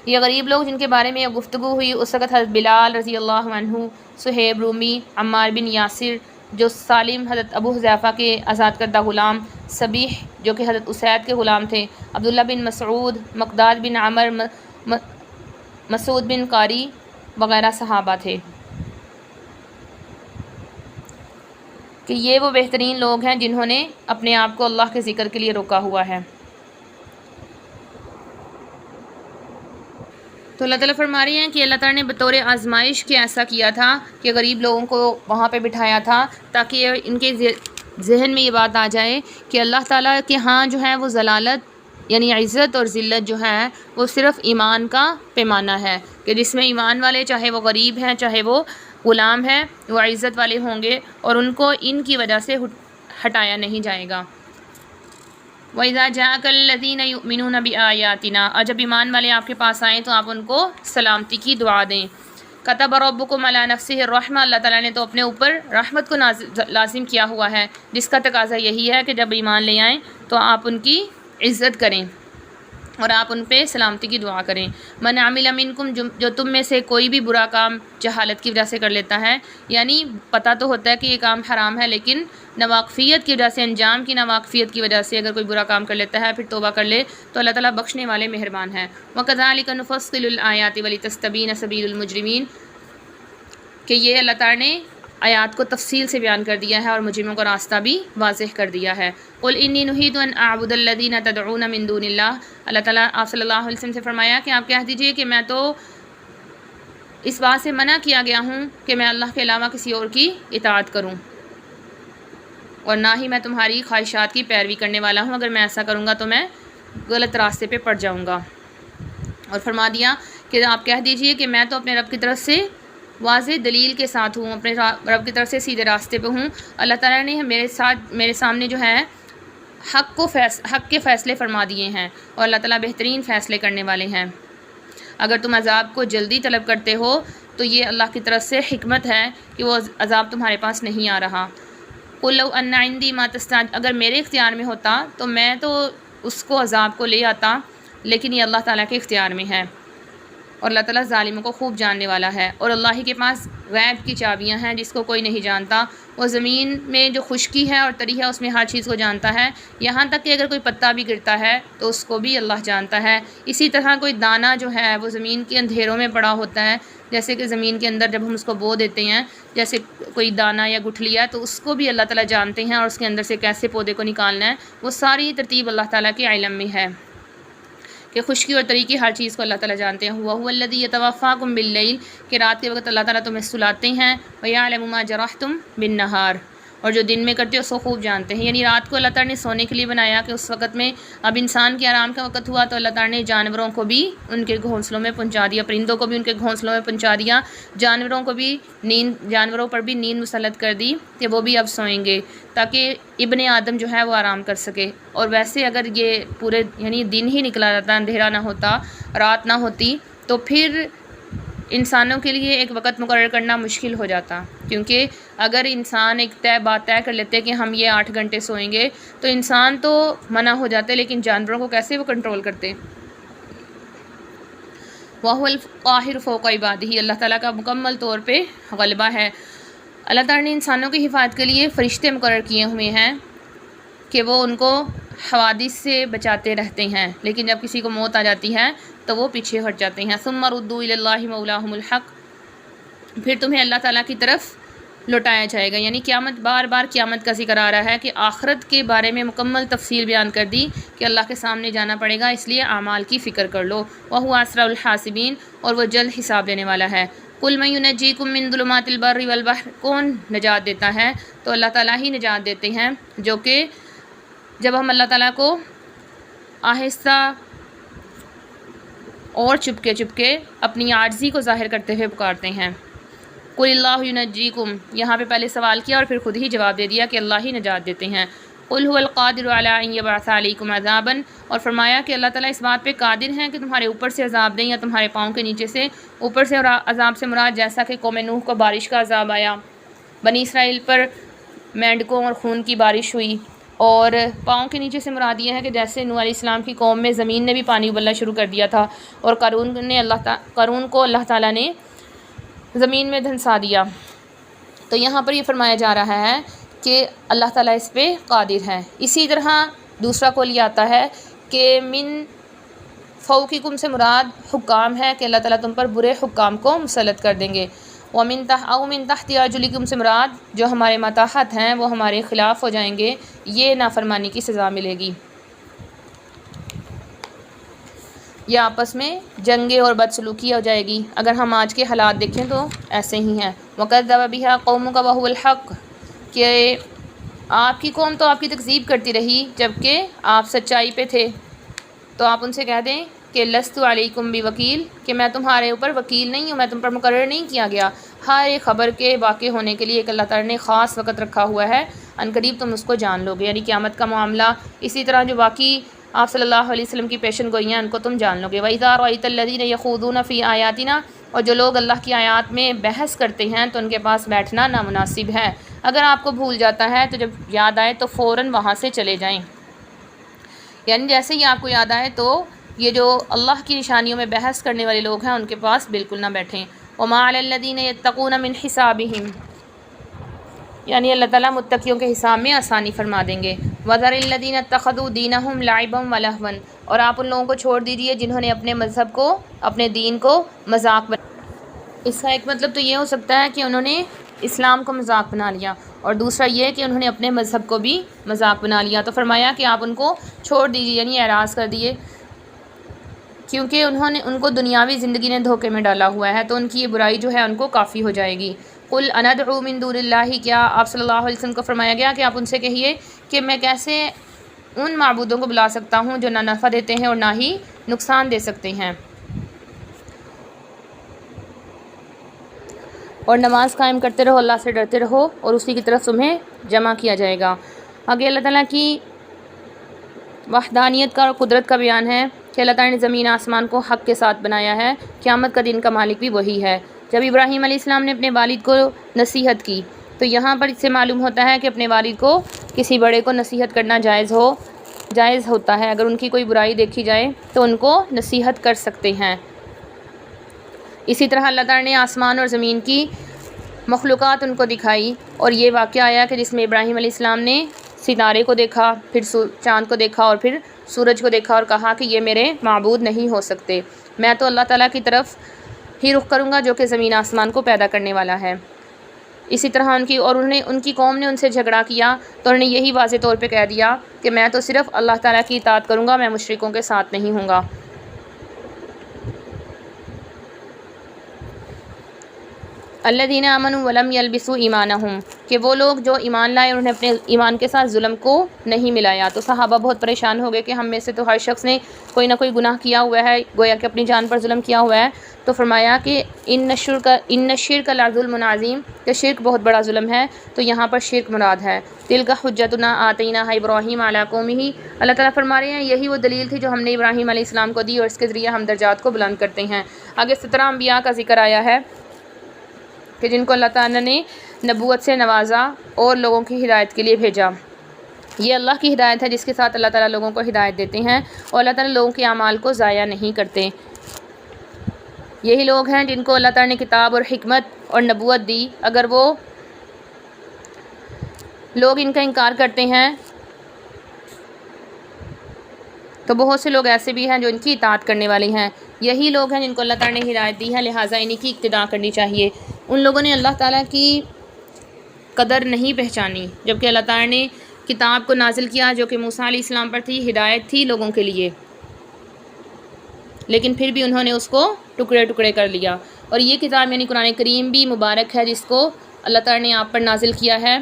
Speaker 1: یہ غریب لوگ جن کے بارے میں یہ گفتگو ہوئی اس وقت حضرت بلال رضی اللہ عنہ، صہیب رومی، عمار بن یاسر جو سالم حضرت ابو حذیفہ کے آزاد کردہ غلام، سبیح جو کہ حضرت اسید کے غلام تھے، عبداللہ بن مسعود، مقداد بن عمر، مسعود بن قاری وغیرہ صحابہ تھے کہ یہ وہ بہترین لوگ ہیں جنہوں نے اپنے آپ کو اللہ کے ذکر کے لیے روکا ہوا ہے۔ تو اللہ تعالیٰ فرما رہی ہیں کہ اللہ تعالیٰ نے بطور آزمائش کے ایسا کیا تھا کہ غریب لوگوں کو وہاں پہ بٹھایا تھا تاکہ ان کے ذہن میں یہ بات آ جائے کہ اللہ تعالیٰ کے ہاں جو ہے وہ ذلالت یعنی عزت اور ذلت جو ہے وہ صرف ایمان کا پیمانہ ہے، کہ جس میں ایمان والے چاہے وہ غریب ہیں چاہے وہ غلام ہیں وہ عزت والے ہوں گے اور ان کو ان کی وجہ سے ہٹایا نہیں جائے گا۔ وَإِذَا جَاءَكَ الَّذِينَ يُؤْمِنُونَ بِآيَاتِنَا، اور جب ایمان والے آپ کے پاس آئیں تو آپ ان کو سلامتی کی دعا دیں۔ كَتَبَ رَبُّكُمْ عَلَىٰ نَفْسِهِ الرَّحْمَةَ، اللہ تعالیٰ نے تو اپنے اوپر رحمت کو لازم کیا ہوا ہے، جس کا تقاضا یہی ہے کہ جب ایمان لے آئیں تو آپ ان کی عزت کریں اور آپ ان پہ سلامتی کی دعا کریں۔ من عمل منکم، جو تم میں سے کوئی بھی برا کام جہالت کی وجہ سے کر لیتا ہے، یعنی پتہ تو ہوتا ہے کہ یہ کام حرام ہے لیکن ناواقفیت کی وجہ سے، انجام کی ناواقفیت کی وجہ سے اگر کوئی برا کام کر لیتا ہے پھر توبہ کر لے تو اللہ تعالیٰ بخشنے والے مہربان ہیں۔ وَكَذَلِكَ نُفَصِّلُ الْآيَاتِ وَلِتَسْتَبِينَ سَبِيلُ الْمُجْرِمِينَ، کہ یہ اللہ تعالیٰ نے آیات کو تفصیل سے بیان کر دیا ہے اور مجرموں کا راستہ بھی واضح کر دیا ہے۔ قُلْ إِنِّي نُهِيتُ أَنْ أَعْبُدَ الَّذِينَ تَدْعُونَ مِن دُونِ اللَّهِ، اللہ تعالیٰ آپ صلی اللہ علیہ وسلم سے فرمایا کہ آپ کہہ دیجئے کہ میں تو اس بات سے منع کیا گیا ہوں کہ میں اللہ کے علاوہ کسی اور کی اطاعت کروں، اور نہ ہی میں تمہاری خواہشات کی پیروی کرنے والا ہوں، اگر میں ایسا کروں گا تو میں غلط راستے پہ پڑ جاؤں گا۔ اور فرما دیا کہ آپ کہہ دیجئے کہ میں تو اپنے رب کی طرف سے واضح دلیل کے ساتھ ہوں، اپنے رب کی طرف سے سیدھے راستے پہ ہوں۔ اللہ تعالیٰ نے میرے سامنے جو ہے حق کے فیصلے فرما دیے ہیں، اور اللہ تعالیٰ بہترین فیصلے کرنے والے ہیں۔ اگر تم عذاب کو جلدی طلب کرتے ہو تو یہ اللہ کی طرف سے حکمت ہے کہ وہ عذاب تمہارے پاس نہیں آ رہا۔ قُل لَوْ أَنَّ عِندِي مَا تَسْتَعْجِلُونَ، اگر میرے اختیار میں ہوتا تو میں تو اس کو عذاب کو لے آتا، لیکن یہ اللہ تعالیٰ کے اختیار میں ہے، اور اللہ تعالیٰ ظالموں کو خوب جاننے والا ہے۔ اور اللہ ہی کے پاس غیب کی چابیاں ہیں جس کو کوئی نہیں جانتا۔ وہ زمین میں جو خشکی ہے اور تری ہے اس میں ہر چیز کو جانتا ہے، یہاں تک کہ اگر کوئی پتا بھی گرتا ہے تو اس کو بھی اللہ جانتا ہے۔ اسی طرح کوئی دانہ جو ہے وہ زمین کے اندھیروں میں پڑا ہوتا ہے، جیسے کہ زمین کے اندر جب ہم اس کو بو دیتے ہیں، جیسے کوئی دانہ یا گٹھلی ہے، تو اس کو بھی اللہ تعالیٰ جانتے ہیں، اور اس کے اندر سے کیسے پودے کو نکالنا ہے وہ ساری ترتیب اللہ تعالیٰ کے علم میں ہے، کہ خشکی اور تری کی ہر چیز کو اللہ تعالیٰ جانتے ہیں۔ وَهُوَ الَّذِي يَتَوَفَّاكُم بِاللَّيْلِ، کہ رات کے وقت اللہ تعالیٰ تمہیں سلاتے ہیں، وَيَعْلَمُ مَا جَرَحْتُم بِالنَّهَارِ، اور جو دن میں کرتے ہو اس کو خوب جانتے ہیں۔ یعنی رات کو اللہ تعالیٰ نے سونے کے لیے بنایا کہ اس وقت میں اب انسان کے آرام کا وقت ہوا تو اللہ تعالیٰ نے جانوروں کو بھی ان کے گھونسلوں میں پہنچا دیا، پرندوں کو بھی ان کے گھونسلوں میں پہنچا دیا، جانوروں پر بھی نیند مسلط کر دی کہ وہ بھی اب سوئیں گے، تاکہ ابن آدم جو ہے وہ آرام کر سکے۔ اور ویسے اگر یہ پورے یعنی دن ہی نکلا جاتا، اندھیرا نہ ہوتا، رات نہ ہوتی، تو پھر انسانوں کے لیے ایک وقت مقرر کرنا مشکل ہو جاتا، کیونکہ اگر انسان ایک بات طے کر لیتے کہ ہم یہ 8 گھنٹے سوئیں گے تو انسان تو منع ہو جاتے، لیکن جانوروں کو کیسے وہ کنٹرول کرتے۔ وَهُوَ الْقَاهِرُ فَوْقَ عِبَادِهِ، اللہ تعالیٰ کا مکمل طور پہ غلبہ ہے۔ اللہ تعالیٰ نے انسانوں کی حفاظت کے لیے فرشتے مقرر کیے ہوئے ہیں کہ وہ ان کو حوادث سے بچاتے رہتے ہیں، لیکن جب کسی کو موت آ جاتی ہے تو وہ پیچھے ہٹ جاتے ہیں۔ ثُمَّ رُدُّوا إِلَى اللَّهِ مَوْلَاهُمُ الْحَقِّ، پھر تمہیں اللہ تعالیٰ کی طرف لوٹایا جائے گا۔ یعنی قیامت، بار بار قیامت کا ذکر آ رہا ہے کہ آخرت کے بارے میں مکمل تفصیل بیان کر دی کہ اللہ کے سامنے جانا پڑے گا، اس لیے اعمال کی فکر کر لو۔ وَهُوَ أَسْرَعُ الْحَاسِبِينَ، اور وہ جلد حساب لینے والا ہے۔ قُلْ مَن يُنَجِّيكُم مِّن ظُلُمَاتِ الْبَرِّ وَالْبَحْرِ، کون نجات دیتا ہے؟ تو اللہ تعالیٰ ہی نجات دیتے ہیں، جو کہ جب ہم اللہ تعالیٰ کو آہستہ اور چپکے چپکے اپنی عاجزی کو ظاہر کرتے ہوئے پکارتے ہیں۔ قُلِ اللَّهُ يُنَجِّيكُم، یہاں پہ پہلے سوال کیا اور پھر خود ہی جواب دے دیا کہ اللہ ہی نجات دیتے ہیں۔ قُلْ هُوَ الْقَادِرُ عَلَىٰ أَن يَبْعَثَ عَلَيْكُمْ عَذَابًا، اور فرمایا کہ اللہ تعالیٰ اس بات پہ قادر ہیں کہ تمہارے اوپر سے عذاب دیں یا تمہارے پاؤں کے نیچے سے اوپر سے، اور عذاب سے مراد جیسا کہ قوم نوح کو بارش کا عذاب آیا، بنی اسرائیل پر مینڈکوں اور خون کی بارش ہوئی، اور پاؤں کے نیچے سے مراد یہ ہے کہ جیسے نوح علیہ السلام کی قوم میں زمین نے بھی پانی ابلنا شروع کر دیا تھا، اور قارون کو اللہ تعالیٰ نے زمین میں دھنسا دیا۔ تو یہاں پر یہ فرمایا جا رہا ہے کہ اللہ تعالیٰ اس پہ قادر ہے۔ اسی طرح دوسرا قول یہ آتا ہے کہ من فوقکم سے مراد حکام ہے کہ اللہ تعالیٰ تم پر برے حکام کو مسلط کر دیں گے۔ ومن تحت ارجلکم سے مراد جو ہمارے ماتحت ہیں وہ ہمارے خلاف ہو جائیں گے، یہ نافرمانی کی سزا ملے گی۔ یہ آپس میں جنگیں اور بدسلوکی ہو جائے گی۔ اگر ہم آج کے حالات دیکھیں تو ایسے ہی ہیں۔ وَكَذَّبَ بِهَا قَوْمُكَ وَهُوَ الْحَقُّ، کہ آپ کی قوم تو آپ کی تکذیب کرتی رہی جبکہ آپ سچائی پہ تھے، تو آپ ان سے کہہ دیں کہ لست علیکم بوکیل، کہ میں تمہارے اوپر وکیل نہیں ہوں، میں تم پر مقرر نہیں کیا گیا۔ ہر ایک خبر کے واقع ہونے کے لیے ایک اللہ تعالیٰ نے خاص وقت رکھا ہوا ہے، عنقریب تم اس کو جان لو گے، یعنی قیامت کا معاملہ۔ اسی طرح جو باقی آپ صلی اللہ علیہ وسلم کی پیشن گوئیاں ان کو تم جان لو گے۔ وَإِذَا رَأَيْتَ الَّذِينَ يَخُوضُونَ فِي آيَاتِنَا، اور جو لوگ اللہ کی آیات میں بحث کرتے ہیں تو ان کے پاس بیٹھنا نامناسب ہے۔ اگر آپ کو بھول جاتا ہے تو جب یاد آئے تو فوراً وہاں سے چلے جائیں، یعنی جیسے ہی آپ کو یاد آئے تو یہ جو اللہ کی نشانیوں میں بحث کرنے والے لوگ ہیں ان کے پاس بالکل نہ بیٹھیں۔ وَمَا عَلَى الَّذِينَ يَتَّقُونَ مِنْ حِسَابِهِمْ، یعنی اللہ تعالیٰ متقیوں کے حساب میں آسانی فرما دیں گے۔ وَذَرِ الَّذِينَ اتَّخَذُوا دِينَهُمْ لَعِبًا وَلَهْوًا، اور آپ ان لوگوں کو چھوڑ دیجئے جنہوں نے اپنے مذہب کو، اپنے دین کو مذاق بنا۔ اس کا ایک مطلب تو یہ ہو سکتا ہے کہ انہوں نے اسلام کو مذاق بنا لیا، اور دوسرا یہ کہ انہوں نے اپنے مذہب کو بھی مذاق بنا لیا۔ تو فرمایا کہ آپ ان کو چھوڑ دیجئے، یعنی اعراض کر دیے۔ کیونکہ ان کو دنیاوی زندگی نے دھوکے میں ڈالا ہوا ہے، تو ان کی یہ برائی جو ہے ان کو کافی ہو جائے گی۔ قل اندعو من دون اللہ، کیا آپ صلی اللہ علیہ وسلم کو فرمایا گیا کہ آپ ان سے کہیے کہ میں کیسے ان معبودوں کو بلا سکتا ہوں جو نہ نفع دیتے ہیں اور نہ ہی نقصان دے سکتے ہیں، اور نماز قائم کرتے رہو، اللہ سے ڈرتے رہو، اور اسی کی طرف تمہیں جمع کیا جائے گا۔ آگے اللہ تعالیٰ کی وحدانیت کا اور قدرت کا بیان ہے کہ اللہ تعالیٰ نے زمین آسمان کو حق کے ساتھ بنایا ہے، قیامت کا دن کا مالک بھی وہی ہے۔ جب ابراہیم علیہ السلام نے اپنے والد کو نصیحت کی تو یہاں پر اس سے معلوم ہوتا ہے کہ اپنے والد کو کسی بڑے کو نصیحت کرنا جائز ہوتا ہے۔ اگر ان کی کوئی برائی دیکھی جائے تو ان کو نصیحت کر سکتے ہیں۔ اسی طرح اللہ تعالیٰ نے آسمان اور زمین کی مخلوقات ان کو دکھائی، اور یہ واقعہ آیا کہ جس میں ابراہیم علیہ السلام نے ستارے کو دیکھا، پھر چاند کو دیکھا، اور پھر سورج کو دیکھا، اور کہا کہ یہ میرے معبود نہیں ہو سکتے، میں تو اللہ تعالیٰ کی طرف ہی رخ کروں گا جو کہ زمین آسمان کو پیدا کرنے والا ہے۔ اسی طرح ان کی قوم نے ان سے جھگڑا کیا تو انہوں نے یہی واضح طور پہ کہہ دیا کہ میں تو صرف اللہ تعالیٰ کی اطاعت کروں گا، میں مشرکوں کے ساتھ نہیں ہوں گا۔ الذین آمنوا ولم یلبسوا ایمانہم، کہ وہ لوگ جو ایمان لائے اور انہیں اپنے ایمان کے ساتھ ظلم کو نہیں ملایا۔ تو صحابہ بہت پریشان ہو گئے کہ ہم میں سے تو ہر شخص نے کوئی نہ کوئی گناہ کیا ہوا ہے، گویا کہ اپنی جان پر ظلم کیا ہوا ہے۔ تو فرمایا کہ ان الشرک لظلم عظیم، کہ شرک بہت بڑا ظلم ہے، تو یہاں پر شرک مراد ہے۔ تلک حجتنا آتیناھا ابراہیم علی قومہ، اللہ تعالیٰ فرما رہے ہیں یہی وہ دلیل تھی جو ہم نے ابراہیم علیہ السلام کو دی، اور اس کے ذریعے ہم درجات کو بلند کرتے ہیں۔ آگے 17 انبیاء کا ذکر آیا ہے کہ جن کو اللہ تعالیٰ نے نبوت سے نوازا اور لوگوں کی ہدایت کے لیے بھیجا۔ یہ اللہ کی ہدایت ہے جس کے ساتھ اللہ تعالیٰ لوگوں کو ہدایت دیتے ہیں، اور اللہ تعالیٰ لوگوں کے اعمال کو ضائع نہیں کرتے۔ یہی لوگ ہیں جن کو اللہ تعالیٰ نے کتاب اور حکمت اور نبوت دی۔ اگر وہ لوگ ان کا انکار کرتے ہیں تو بہت سے لوگ ایسے بھی ہیں جو ان کی اطاعت کرنے والے ہیں۔ یہی لوگ ہیں جن کو اللہ تعالیٰ نے ہدایت دی ہے، لہٰذا انہی کی اقتداء کرنی چاہیے۔ ان لوگوں نے اللہ تعالیٰ کی قدر نہیں پہچانی، جبکہ اللہ تعالیٰ نے کتاب کو نازل کیا جو کہ موسیٰ علیہ السلام پر تھی، ہدایت تھی لوگوں کے لیے، لیکن پھر بھی انہوں نے اس کو ٹکڑے ٹکڑے کر لیا۔ اور یہ کتاب یعنی قرآن کریم بھی مبارک ہے، جس کو اللہ تعالیٰ نے آپ پر نازل کیا ہے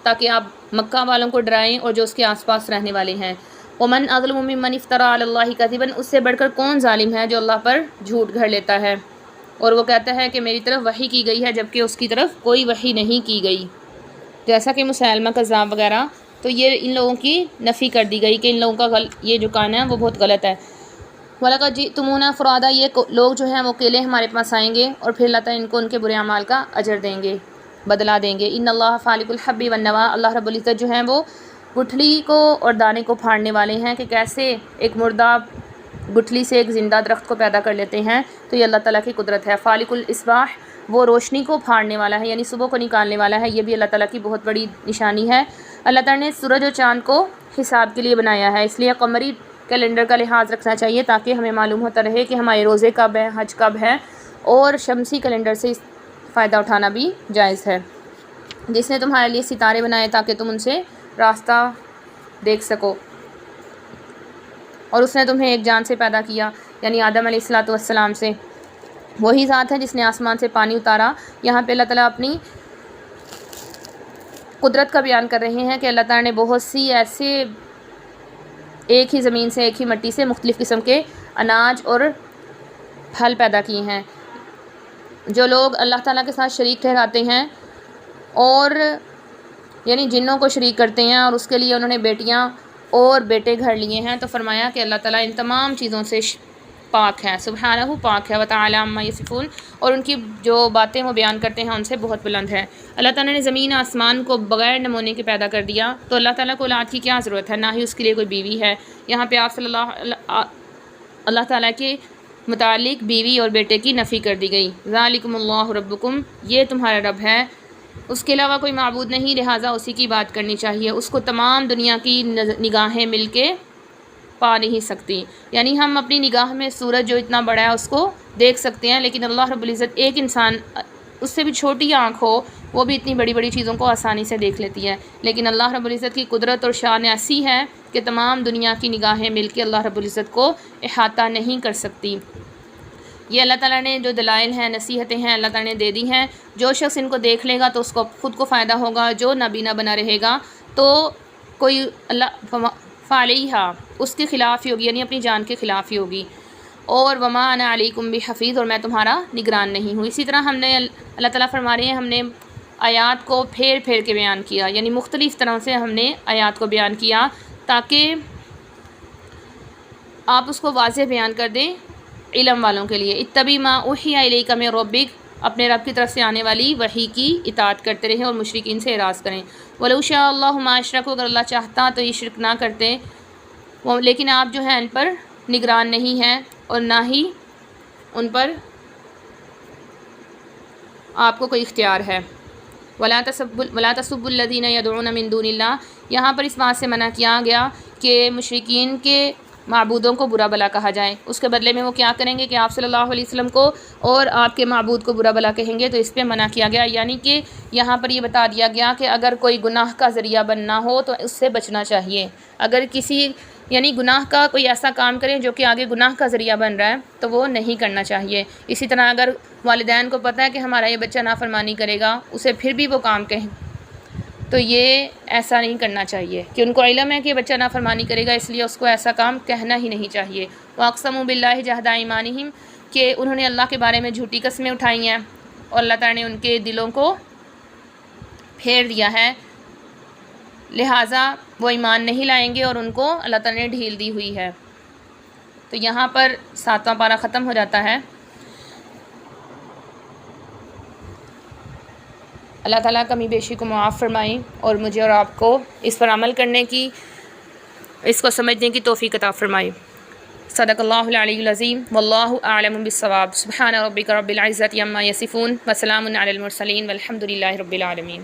Speaker 1: تاکہ آپ مکہ والوں کو ڈرائیں اور جو اس کے آس پاس رہنے والے ہیں۔ ومن اظلم ممن افتری علی اللہ کذبا، اس سے بڑھ کر کون ظالم ہے جو اللہ پر جھوٹ گھڑ لیتا ہے اور وہ کہتا ہے کہ میری طرف وحی کی گئی ہے جبکہ اس کی طرف کوئی وحی نہیں کی گئی، جیسا کہ مسیلمہ کذاب وغیرہ۔ تو یہ ان لوگوں کی نفی کر دی گئی کہ ان لوگوں کا یہ جو کہنا ہے وہ بہت غلط ہے۔ وَلَقَدْ جِئْتُمُونَا فُرَادَىٰ، یہ لوگ جو ہیں وہ اکیلے ہمارے پاس آئیں گے اور پھر اللہ تعالیٰ ان کو ان کے برے اعمال کا اجر دیں گے، بدلہ دیں گے۔ ان اللہ فالق الحب والنویٰ، اللہ رب العزت جو ہیں وہ گٹھلی کو اور دانے کو پھاڑنے والے ہیں، کہ کیسے ایک مردہ گٹھلی سے ایک زندہ درخت کو پیدا کر لیتے ہیں، تو یہ اللہ تعالیٰ کی قدرت ہے۔ فالق الاصباح، وہ روشنی کو پھاڑنے والا ہے، یعنی صبح کو نکالنے والا ہے، یہ بھی اللہ تعالیٰ کی بہت بڑی نشانی ہے۔ اللہ تعالیٰ نے سورج اور چاند کو حساب کے لیے بنایا ہے، اس لیے قمری کیلنڈر کا لحاظ رکھنا چاہیے تاکہ ہمیں معلوم ہوتا رہے کہ ہمارے روزے کب ہیں، حج کب ہے، اور شمسی کیلنڈر سے فائدہ اٹھانا بھی جائز ہے۔ جس نے تمہارے لیے ستارے بنائے تاکہ تم ان سے راستہ دیکھ سکو، اور اس نے تمہیں ایک جان سے پیدا کیا، یعنی آدم علیہ السلام سے۔ وہی ذات ہے جس نے آسمان سے پانی اتارا۔ یہاں پہ اللہ تعالیٰ اپنی قدرت کا بیان کر رہے ہیں کہ اللہ تعالیٰ نے بہت سی ایسے ایک ہی زمین سے، ایک ہی مٹی سے مختلف قسم کے اناج اور پھل پیدا کیے ہیں۔ جو لوگ اللہ تعالیٰ کے ساتھ شریک ٹھہراتے ہیں اور یعنی جنوں کو شریک کرتے ہیں اور اس کے لیے انہوں نے بیٹیاں اور بیٹے گھر لیے ہیں، تو فرمایا کہ اللہ تعالیٰ ان تمام چیزوں سے پاک ہے، سبحانہ پاک ہے، وتعالی عما یصفون، اور ان کی جو باتیں وہ بیان کرتے ہیں ان سے بہت بلند ہے۔ اللہ تعالیٰ نے زمین آسمان کو بغیر نمونے کے پیدا کر دیا، تو اللہ تعالیٰ کو اولاد کی کیا ضرورت ہے، نہ ہی اس کے لیے کوئی بیوی ہے۔ یہاں پہ آپ اللہ تعالیٰ کے متعلق بیوی اور بیٹے کی نفی کر دی گئی۔ ذالکم اللہ ربکم، یہ تمہارا رب ہے، اس کے علاوہ کوئی معبود نہیں، لہٰذا اسی کی بات کرنی چاہیے۔ اس کو تمام دنیا کی نگاہیں مل کے پا نہیں سکتی، یعنی ہم اپنی نگاہ میں سورج جو اتنا بڑا ہے اس کو دیکھ سکتے ہیں، لیکن اللہ رب العزت ایک انسان اس سے بھی چھوٹی آنکھ ہو وہ بھی اتنی بڑی بڑی چیزوں کو آسانی سے دیکھ لیتی ہے، لیکن اللہ رب العزت کی قدرت اور شان ایسی ہے کہ تمام دنیا کی نگاہیں مل کے اللہ رب العزت کو احاطہ نہیں کر سکتی۔ یہ اللہ تعالیٰ نے جو دلائل ہیں، نصیحتیں ہیں، اللہ تعالیٰ نے دے دی ہیں۔ جو شخص ان کو دیکھ لے گا تو اس کو خود کو فائدہ ہوگا، جو نابینا بنا رہے گا تو کوئی اللہ فعلیہا اس کے خلاف ہی ہوگی، یعنی اپنی جان کے خلاف ہی ہوگی۔ اور وما انا علیکم بحفیظ، اور میں تمہارا نگران نہیں ہوں۔ اسی طرح ہم نے اللہ تعالیٰ فرما رہے ہیں ہم نے آیات کو پھیر پھیر کے بیان کیا، یعنی مختلف طرح سے ہم نے آیات کو بیان کیا تاکہ آپ اس کو واضح بیان کر دیں علم والوں کے لیے۔ اتبع ما اوحی الیک من ربک، اپنے رب کی طرف سے آنے والی وحی کی اطاعت کرتے رہیں اور مشرکین سے اعراض کریں۔ ولو شاء اللہ ما اشرکوا، اگر اللہ چاہتا تو یہ شرک نہ کرتے، لیکن آپ جو ہیں ان پر نگران نہیں ہیں اور نہ ہی ان پر آپ کو کوئی اختیار ہے۔ ولا تسبوا الذین یدعون من دون اللہ، یہاں پر اس بات سے منع کیا گیا کہ مشرکین کے معبودوں کو برا بلا کہا جائے، اس کے بدلے میں وہ کیا کریں گے کہ آپ صلی اللہ علیہ وسلم کو اور آپ کے معبود کو برا بلا کہیں گے، تو اس پہ منع کیا گیا۔ یعنی کہ یہاں پر یہ بتا دیا گیا کہ اگر کوئی گناہ کا ذریعہ بننا ہو تو اس سے بچنا چاہیے۔ اگر کسی یعنی گناہ کا کوئی ایسا کام کریں جو کہ آگے گناہ کا ذریعہ بن رہا ہے تو وہ نہیں کرنا چاہیے۔ اسی طرح اگر والدین کو پتہ ہے کہ ہمارا یہ بچہ نافرمانی کرے گا، اسے پھر بھی وہ کام کہیں تو یہ ایسا نہیں کرنا چاہیے کہ ان کو علم ہے کہ بچہ نافرمانی کرے گا، اس لیے اس کو ایسا کام کہنا ہی نہیں چاہیے۔ وَأَقْسَمُوا بِاللَّهِ جَهْدَ أَيْمَانِهِمْ، کہ انہوں نے اللہ کے بارے میں جھوٹی قسمیں اٹھائی ہیں اور اللہ تعالیٰ نے ان کے دلوں کو پھیر دیا ہے، لہٰذا وہ ایمان نہیں لائیں گے اور ان کو اللہ تعالیٰ نے ڈھیل دی ہوئی ہے۔ تو یہاں پر 7واں پارہ ختم ہو جاتا ہے۔ اللہ تعالیٰ کمی بیشی کو معاف فرمائیں اور مجھے اور آپ کو اس پر عمل کرنے کی، اس کو سمجھنے کی توفیق عطا فرمائے۔ صدق اللہ العلی العظیم واللہ اعلم بالصواب۔ سبحان ربک رب العزۃ عما یصفون وسلام علی المرسلین والحمد للہ رب العالمین۔